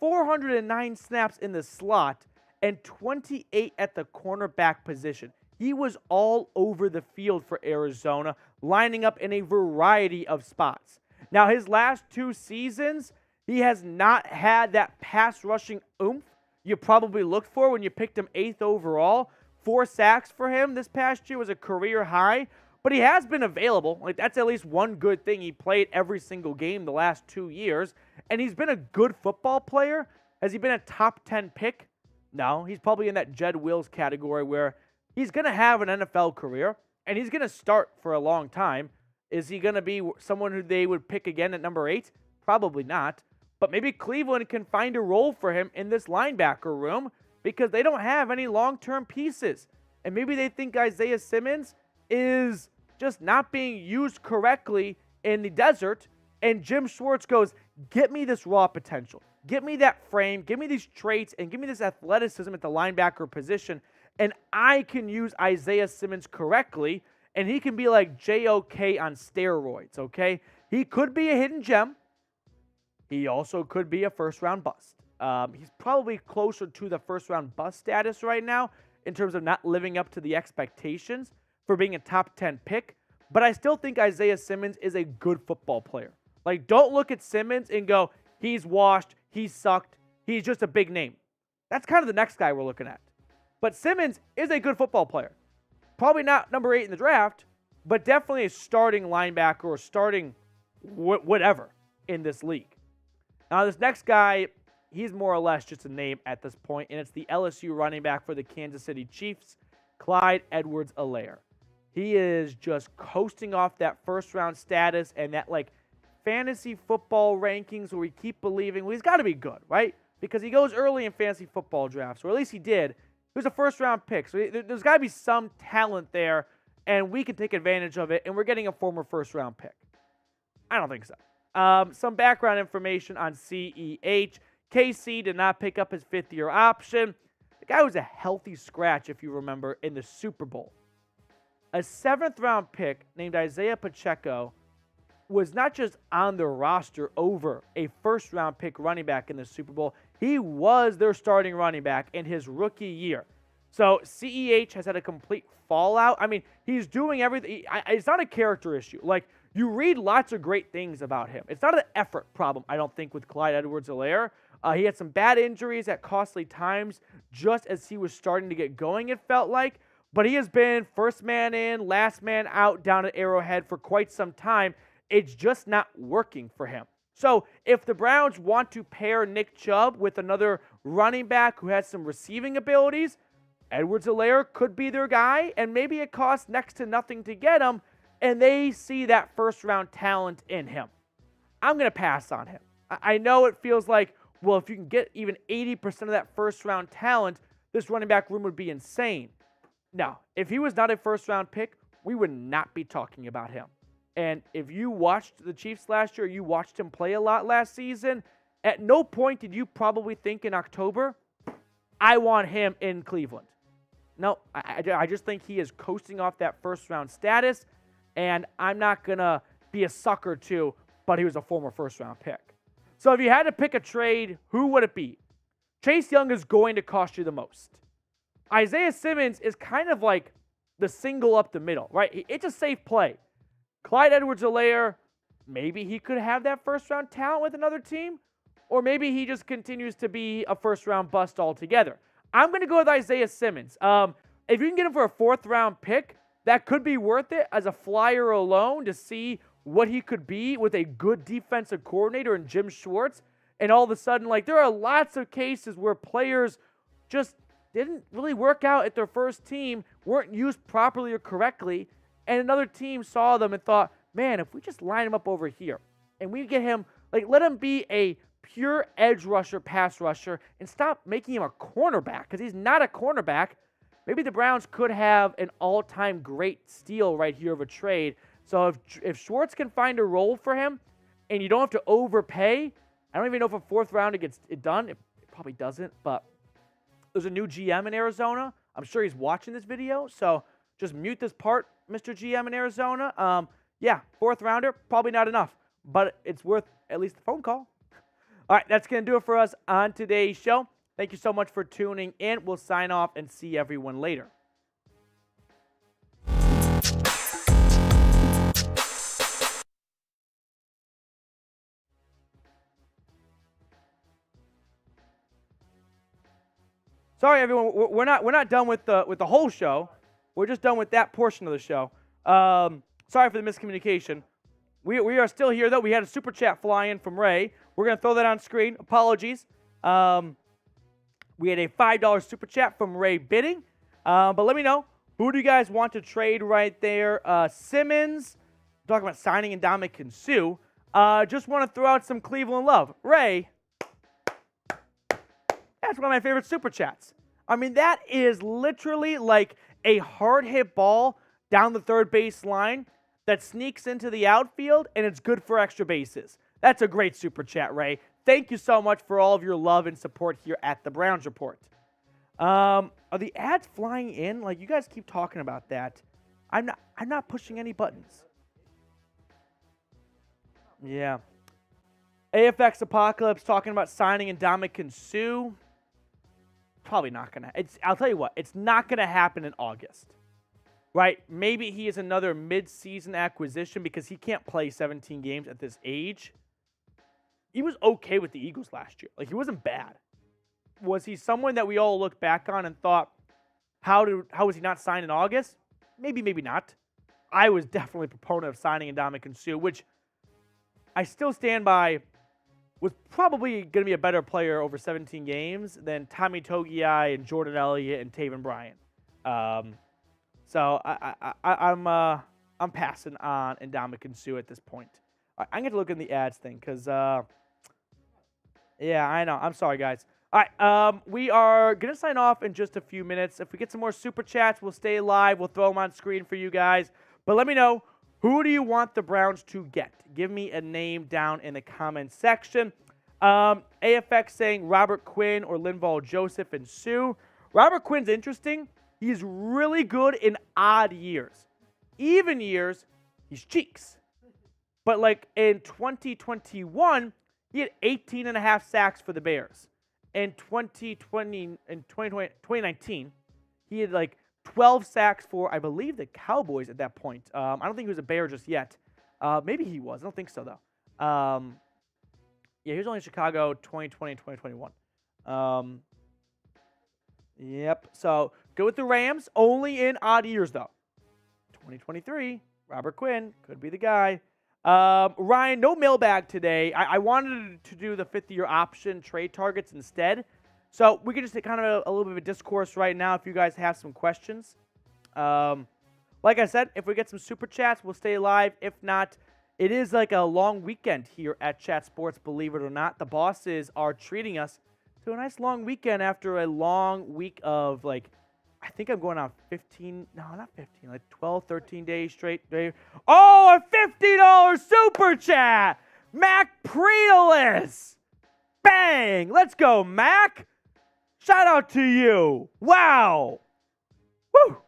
409 snaps in the slot and 28 at the cornerback position. He was all over the field for Arizona, lining up in a variety of spots. Now, his last 2 seasons, he has not had that pass rushing oomph you probably looked for when you picked him 8th overall. 4 sacks for him this past year was a career high, but he has been available. Like, that's at least one good thing. He played every single game the last 2 years, and he's been a good football player. Has he been a top 10 pick? No, he's probably in that Jed Wills category where he's going to have an NFL career, and he's going to start for a long time. Is he going to be someone who they would pick again at number 8? Probably not. But maybe Cleveland can find a role for him in this linebacker room because they don't have any long-term pieces. And maybe they think Isaiah Simmons is just not being used correctly in the desert. And Jim Schwartz goes, get me this raw potential. Get me that frame. Give me these traits and give me this athleticism at the linebacker position. And I can use Isaiah Simmons correctly. And he can be like JOK on steroids, okay? He could be a hidden gem. He also could be a first-round bust. He's probably closer to the first-round bust status right now in terms of not living up to the expectations for being a top 10 pick. But I still think Isaiah Simmons is a good football player. Like, don't look at Simmons and go, he's washed, he sucked, he's just a big name. That's kind of the next guy we're looking at. But Simmons is a good football player. Probably not number 8 in the draft, but definitely a starting linebacker or starting whatever in this league. Now, this next guy, he's more or less just a name at this point, and it's the LSU running back for the Kansas City Chiefs, Clyde Edwards-Helaire. He is just coasting off that first-round status and that, like, fantasy football rankings where we keep believing, well, he's got to be good, right? Because he goes early in fantasy football drafts, or at least he did. He was a first-round pick, so there's got to be some talent there, and we can take advantage of it, and we're getting a former first-round pick. I don't think so. Some background information on CEH. KC did not pick up his 5th-year option. The guy was a healthy scratch, if you remember, in the Super Bowl. A 7th-round pick named Isaiah Pacheco was not just on the roster over a first-round pick running back in the Super Bowl. He was their starting running back in his rookie year. So CEH has had a complete fallout. I mean, he's doing everything. It's not a character issue. Like, you read lots of great things about him. It's not an effort problem, I don't think, with Clyde Edwards-Helaire. He had some bad injuries at costly times just as he was starting to get going, it felt like. But he has been first man in, last man out down at Arrowhead for quite some time. It's just not working for him. So if the Browns want to pair Nick Chubb with another running back who has some receiving abilities, Edwards-Helaire could be their guy, and maybe it costs next to nothing to get him, and they see that first-round talent in him. I'm going to pass on him. I know it feels like, well, if you can get even 80% of that first-round talent, this running back room would be insane. No, if he was not a first-round pick, we would not be talking about him. And if you watched the Chiefs last year, you watched him play a lot last season, at no point did you probably think in October, I want him in Cleveland. No, I just think he is coasting off that first-round status, and I'm not going to be a sucker to, but he was a former first-round pick. So if you had to pick a trade, who would it be? Chase Young is going to cost you the most. Isaiah Simmons is kind of like the single up the middle, right? It's a safe play. Clyde Edwards-Helaire, maybe he could have that first-round talent with another team, or maybe he just continues to be a first-round bust altogether. I'm going to go with Isaiah Simmons. If you can get him for a 4th-round pick, that could be worth it as a flyer alone to see what he could be with a good defensive coordinator in Jim Schwartz. And all of a sudden, like, there are lots of cases where players just didn't really work out at their first team, weren't used properly or correctly, and another team saw them and thought, man, if we just line him up over here and we get him, like, let him be a pure edge rusher, pass rusher, and stop making him a cornerback, because he's not a cornerback. Maybe the Browns could have an all-time great steal right here of a trade. So if Schwartz can find a role for him and you don't have to overpay, I don't even know if a 4th round gets it done. It probably doesn't, but there's a new GM in Arizona. I'm sure he's watching this video, so just mute this part, Mr. GM in Arizona. Yeah, 4th rounder, probably not enough, but it's worth at least a phone call. All right, that's going to do it for us on today's show. Thank you so much for tuning in. We'll sign off and see everyone later. Sorry, everyone. We're not done with the whole show. We're just done with that portion of the show. Sorry for the miscommunication. We are still here, though. We had a super chat fly in from Ray. We're going to throw that on screen. Apologies. We had a $5 super chat from Ray Bidding. But let me know, who do you guys want to trade right there? Simmons, talking about signing Ndamukong Suh. Just want to throw out some Cleveland love. Ray, that's one of my favorite super chats. I mean, that is literally like a hard-hit ball down the third base line that sneaks into the outfield, and it's good for extra bases. That's a great super chat, Ray. Thank you so much for all of your love and support here at the Browns Report. Are the ads flying in? Like, you guys keep talking about that. I'm not pushing any buttons. Yeah. AFX Apocalypse talking about signing Ndamukong Suh. Probably not going to. I'll tell you what, it's not going to happen in August. Right? Maybe he is another mid-season acquisition because he can't play 17 games at this age. He was okay with the Eagles last year. Like, he wasn't bad. Was he someone that we all look back on and thought, how was he not signed in August? Maybe, maybe not. I was definitely a proponent of signing Ndamukong Suh, which I still stand by, was probably going to be a better player over 17 games than Tommy Togiai and Jordan Elliott and Taven Bryan. So I'm passing on Ndamukong Suh at this point. I'm going to look in the ads thing because, yeah, I know. I'm sorry, guys. All right, we are going to sign off in just a few minutes. If we get some more super chats, we'll stay live. We'll throw them on screen for you guys. But let me know, who do you want the Browns to get? Give me a name down in the comments section. AFX saying Robert Quinn or Linval Joseph and Suh. Robert Quinn's interesting. He's really good in odd years. Even years, he's cheeks. But like in 2021, he had 18 and a half sacks for the Bears. In 2019, he had like 12 sacks for, I believe, the Cowboys at that point. I don't think he was a Bear just yet. Maybe he was. I don't think so, though. Yeah, he was only in Chicago 2020 and 2021. Yep. So go with the Rams. Only in odd years, though. 2023, Robert Quinn could be the guy. Ryan, no mailbag today. I wanted to do the fifth-year option trade targets instead. So we could just take kind of a little bit of a discourse right now if you guys have some questions. Like I said, if we get some super chats, we'll stay live. If not, it is like a long weekend here at Chat Sports, believe it or not. The bosses are treating us to a nice long weekend after a long week of, like, I think I'm going on 15, no, not 15, like 12, 13 days straight. Oh, a $50 super chat! Mac Predalis! Bang! Let's go, Mac! Shout out to you! Wow! Woo!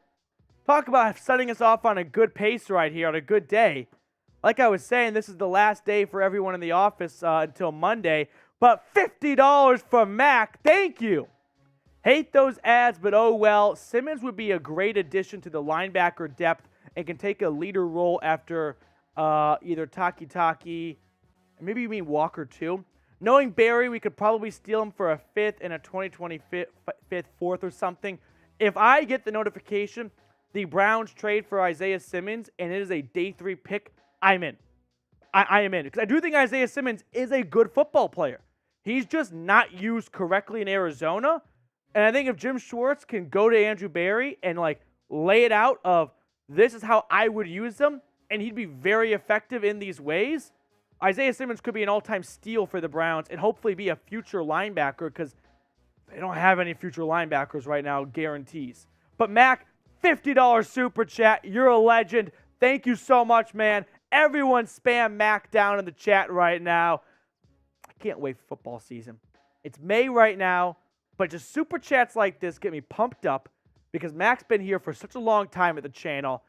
Talk about setting us off on a good pace right here, on a good day. Like I was saying, this is the last day for everyone in the office until Monday. But $50 from Mac, thank you! Hate those ads, but oh well. Simmons would be a great addition to the linebacker depth and can take a leader role after either Taki, maybe you mean Walker too. Knowing Barry, we could probably steal him for a fifth and a 2025 fourth or something. If I get the notification, the Browns trade for Isaiah Simmons, and it is a day 3 pick, I'm in. I am in. Because I do think Isaiah Simmons is a good football player. He's just not used correctly in Arizona. And I think if Jim Schwartz can go to Andrew Berry and, like, lay it out of this is how I would use them, and he'd be very effective in these ways, Isaiah Simmons could be an all-time steal for the Browns and hopefully be a future linebacker because they don't have any future linebackers right now, guarantees. But, Mac, $50 super chat. You're a legend. Thank you so much, man. Everyone spam Mac down in the chat right now. I can't wait for football season. It's May right now. But just super chats like this get me pumped up because Mac's been here for such a long time at the channel,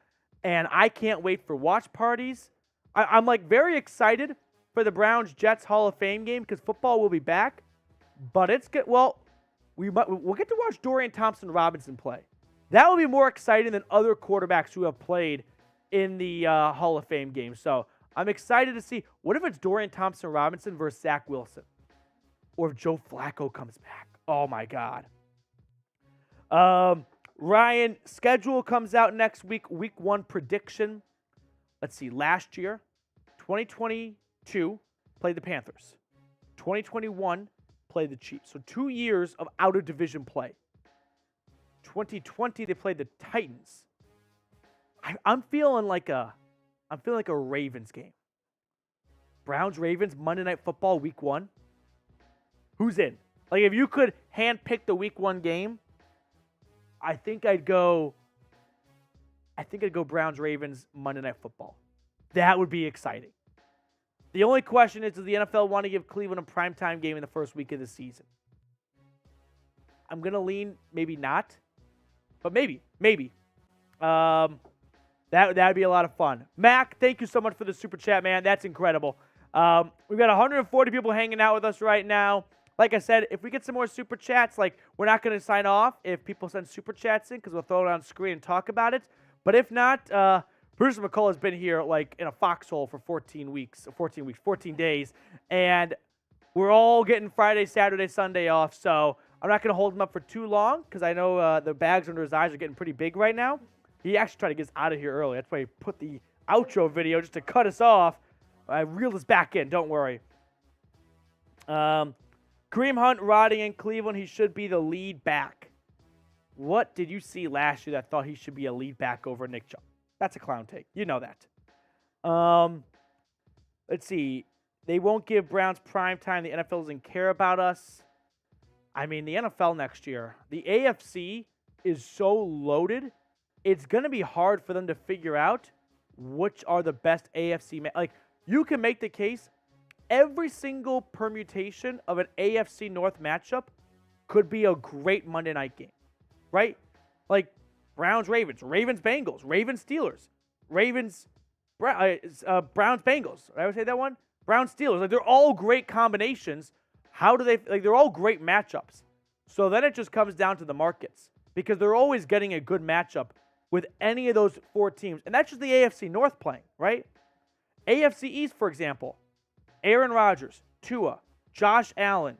and I can't wait for watch parties. I'm like very excited for the Browns-Jets Hall of Fame game because football will be back. But it's good. Well, we'll get to watch Dorian Thompson-Robinson play. That will be more exciting than other quarterbacks who have played in the Hall of Fame game. So I'm excited to see. What if it's Dorian Thompson-Robinson versus Zach Wilson? Or if Joe Flacco comes back? Oh, my God. Ryan, schedule comes out next week. Week 1 prediction. Let's see. Last year, 2022, played the Panthers. 2021, played the Chiefs. So 2 years of out-of-division play. 2020, they played the Titans. I'm feeling like a Ravens game. Browns-Ravens, Monday Night Football, Week 1. Who's in? Like, if you could handpick the Week 1 game, I think I'd go Browns-Ravens, Monday Night Football. That would be exciting. The only question is, does the NFL want to give Cleveland a primetime game in the first week of the season? I'm going to lean maybe not, but maybe. That would be a lot of fun. Mac, thank you so much for the super chat, man. That's incredible. We've got 140 people hanging out with us right now. Like I said, if we get some more super chats, like, we're not going to sign off if people send super chats in because we'll throw it on screen and talk about it. But if not, Bruce McCullough has been here like in a foxhole for 14 days, and we're all getting Friday, Saturday, Sunday off. So I'm not going to hold him up for too long because I know the bags under his eyes are getting pretty big right now. He actually tried to get us out of here early. That's why he put the outro video just to cut us off. I reeled us back in. Don't worry. Kareem Hunt, Roddy in Cleveland. He should be the lead back. What did you see last year that thought he should be a lead back over Nick Chubb? That's a clown take. You know that. Let's see. They won't give Browns prime time. The NFL doesn't care about us. I mean, the NFL next year, the AFC is so loaded, it's going to be hard for them to figure out which are the best AFC. Like, you can make the case every single permutation of an AFC North matchup could be a great Monday night game, right? Like, Browns-Ravens, Ravens-Bengals, Ravens-Steelers, Browns-Bengals. Did I ever say that one? Browns-Steelers. Like, they're all great combinations. How do they, like, they're all great matchups. So then it just comes down to the markets because they're always getting a good matchup with any of those 4 teams. And that's just the AFC North playing, right? AFC East, for example, Aaron Rodgers, Tua, Josh Allen.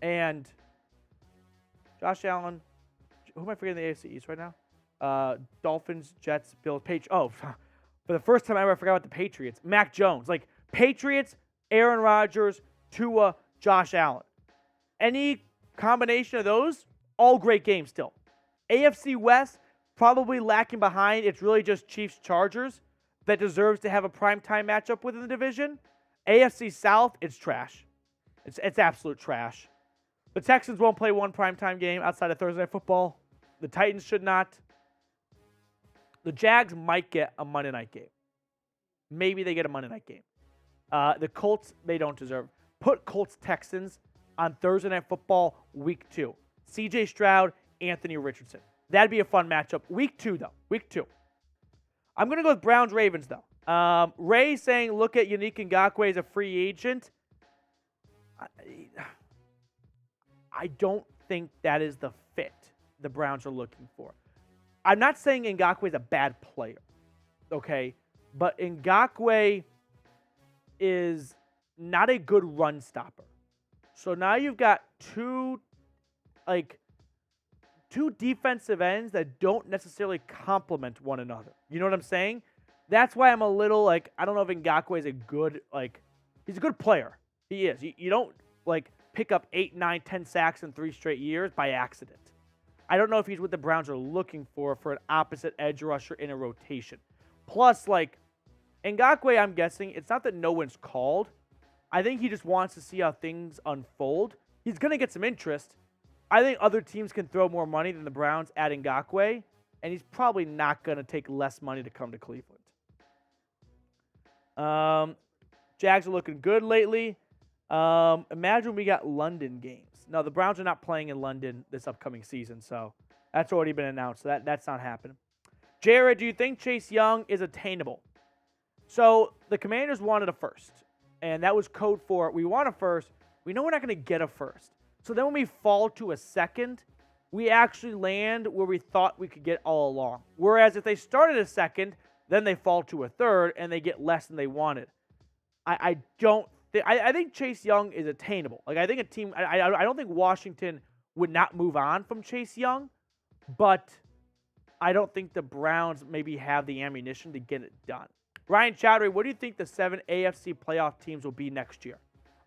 Who am I forgetting the AFC East right now? Dolphins, Jets, Bills, Patriots. Oh, for the first time ever, I forgot about the Patriots. Mac Jones. Like, Patriots, Aaron Rodgers, Tua, Josh Allen. Any combination of those, all great games still. AFC West, probably lacking behind. It's really just Chiefs-Chargers that deserves to have a primetime matchup within the division. AFC South, it's trash. It's absolute trash. The Texans won't play one primetime game outside of Thursday Night Football. The Titans should not. The Jags might get a Monday night game. Maybe they get a Monday night game. The Colts, they don't deserve. Put Colts-Texans on Thursday Night Football Week 2. C.J. Stroud, Anthony Richardson. That'd be a fun matchup. Week 2, though. Week 2. I'm going to go with Browns-Ravens, though. Ray saying, look at Yannick Ngakoue as a free agent. I don't think that is the fit the Browns are looking for. I'm not saying Ngakoue is a bad player, okay? But Ngakoue is not a good run stopper. So now you've got two defensive ends that don't necessarily complement one another. You know what I'm saying? That's why I'm a little I don't know if Ngakoue is a good, he's a good player. He is. You don't, pick up 8, 9, 10 sacks in 3 straight years by accident. I don't know if he's what the Browns are looking for an opposite edge rusher in a rotation. Plus, Ngakoue, I'm guessing, it's not that no one's called. I think he just wants to see how things unfold. He's going to get some interest. I think other teams can throw more money than the Browns at Ngakoue, and he's probably not going to take less money to come to Cleveland. Jags are looking good lately. Imagine we got London games. No, the Browns are not playing in London this upcoming season, so that's already been announced. So that's not happening. Jared, do you think Chase Young is attainable? So the Commanders wanted a first, and that was code for we want a first. We know we're not going to get a first. So then when we fall to a second, we actually land where we thought we could get all along. Whereas if they started a second, then they fall to a third, and they get less than they wanted. I think Chase Young is attainable. I think a team. I don't think Washington would not move on from Chase Young, but I don't think the Browns maybe have the ammunition to get it done. Ryan Chowdhury, what do you think the 7 AFC playoff teams will be next year?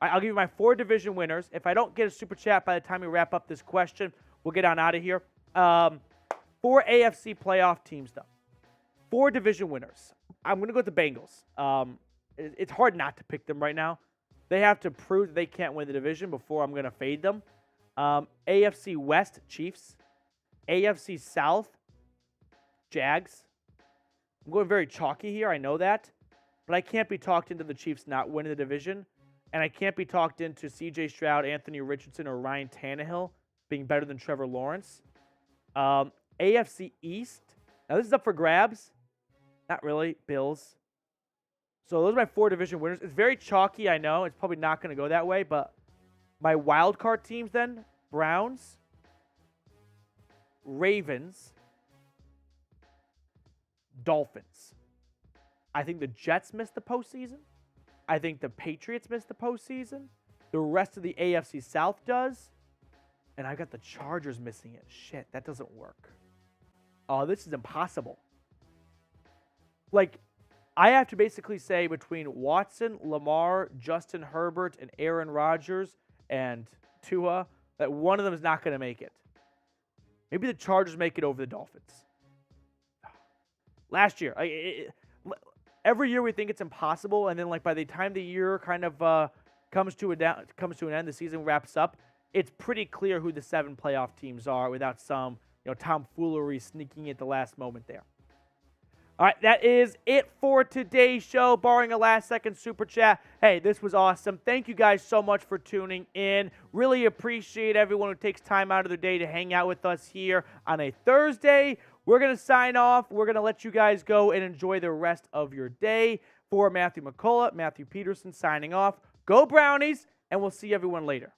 I'll give you my 4 division winners. If I don't get a super chat by the time we wrap up this question, we'll get on out of here. 4 AFC playoff teams, though. 4 division winners. I'm going to go with the Bengals. It's hard not to pick them right now. They have to prove that they can't win the division before I'm going to fade them. AFC West, Chiefs. AFC South, Jags. I'm going very chalky here, I know that. But I can't be talked into the Chiefs not winning the division. And I can't be talked into CJ Stroud, Anthony Richardson, or Ryan Tannehill being better than Trevor Lawrence. AFC East. Now, this is up for grabs. Not really. Bills. So those are my 4 division winners. It's very chalky, I know. It's probably not going to go that way. But my wild card teams then, Browns, Ravens, Dolphins. I think the Jets missed the postseason. I think the Patriots missed the postseason. The rest of the AFC South does. And I got the Chargers missing it. Shit, that doesn't work. Oh, this is impossible. Like, I have to basically say between Watson, Lamar, Justin Herbert, and Aaron Rodgers, and Tua, that one of them is not going to make it. Maybe the Chargers make it over the Dolphins. Last year, every year we think it's impossible, and then like by the time the year kind of comes to an end, the season wraps up, it's pretty clear who the 7 playoff teams are without some tomfoolery sneaking at the last moment there. All right, that is it for today's show, barring a last-second super chat. Hey, this was awesome. Thank you guys so much for tuning in. Really appreciate everyone who takes time out of their day to hang out with us here on a Thursday. We're going to sign off. We're going to let you guys go and enjoy the rest of your day. For Matthew McCullough, Matthew Peterson signing off. Go Brownies, and we'll see everyone later.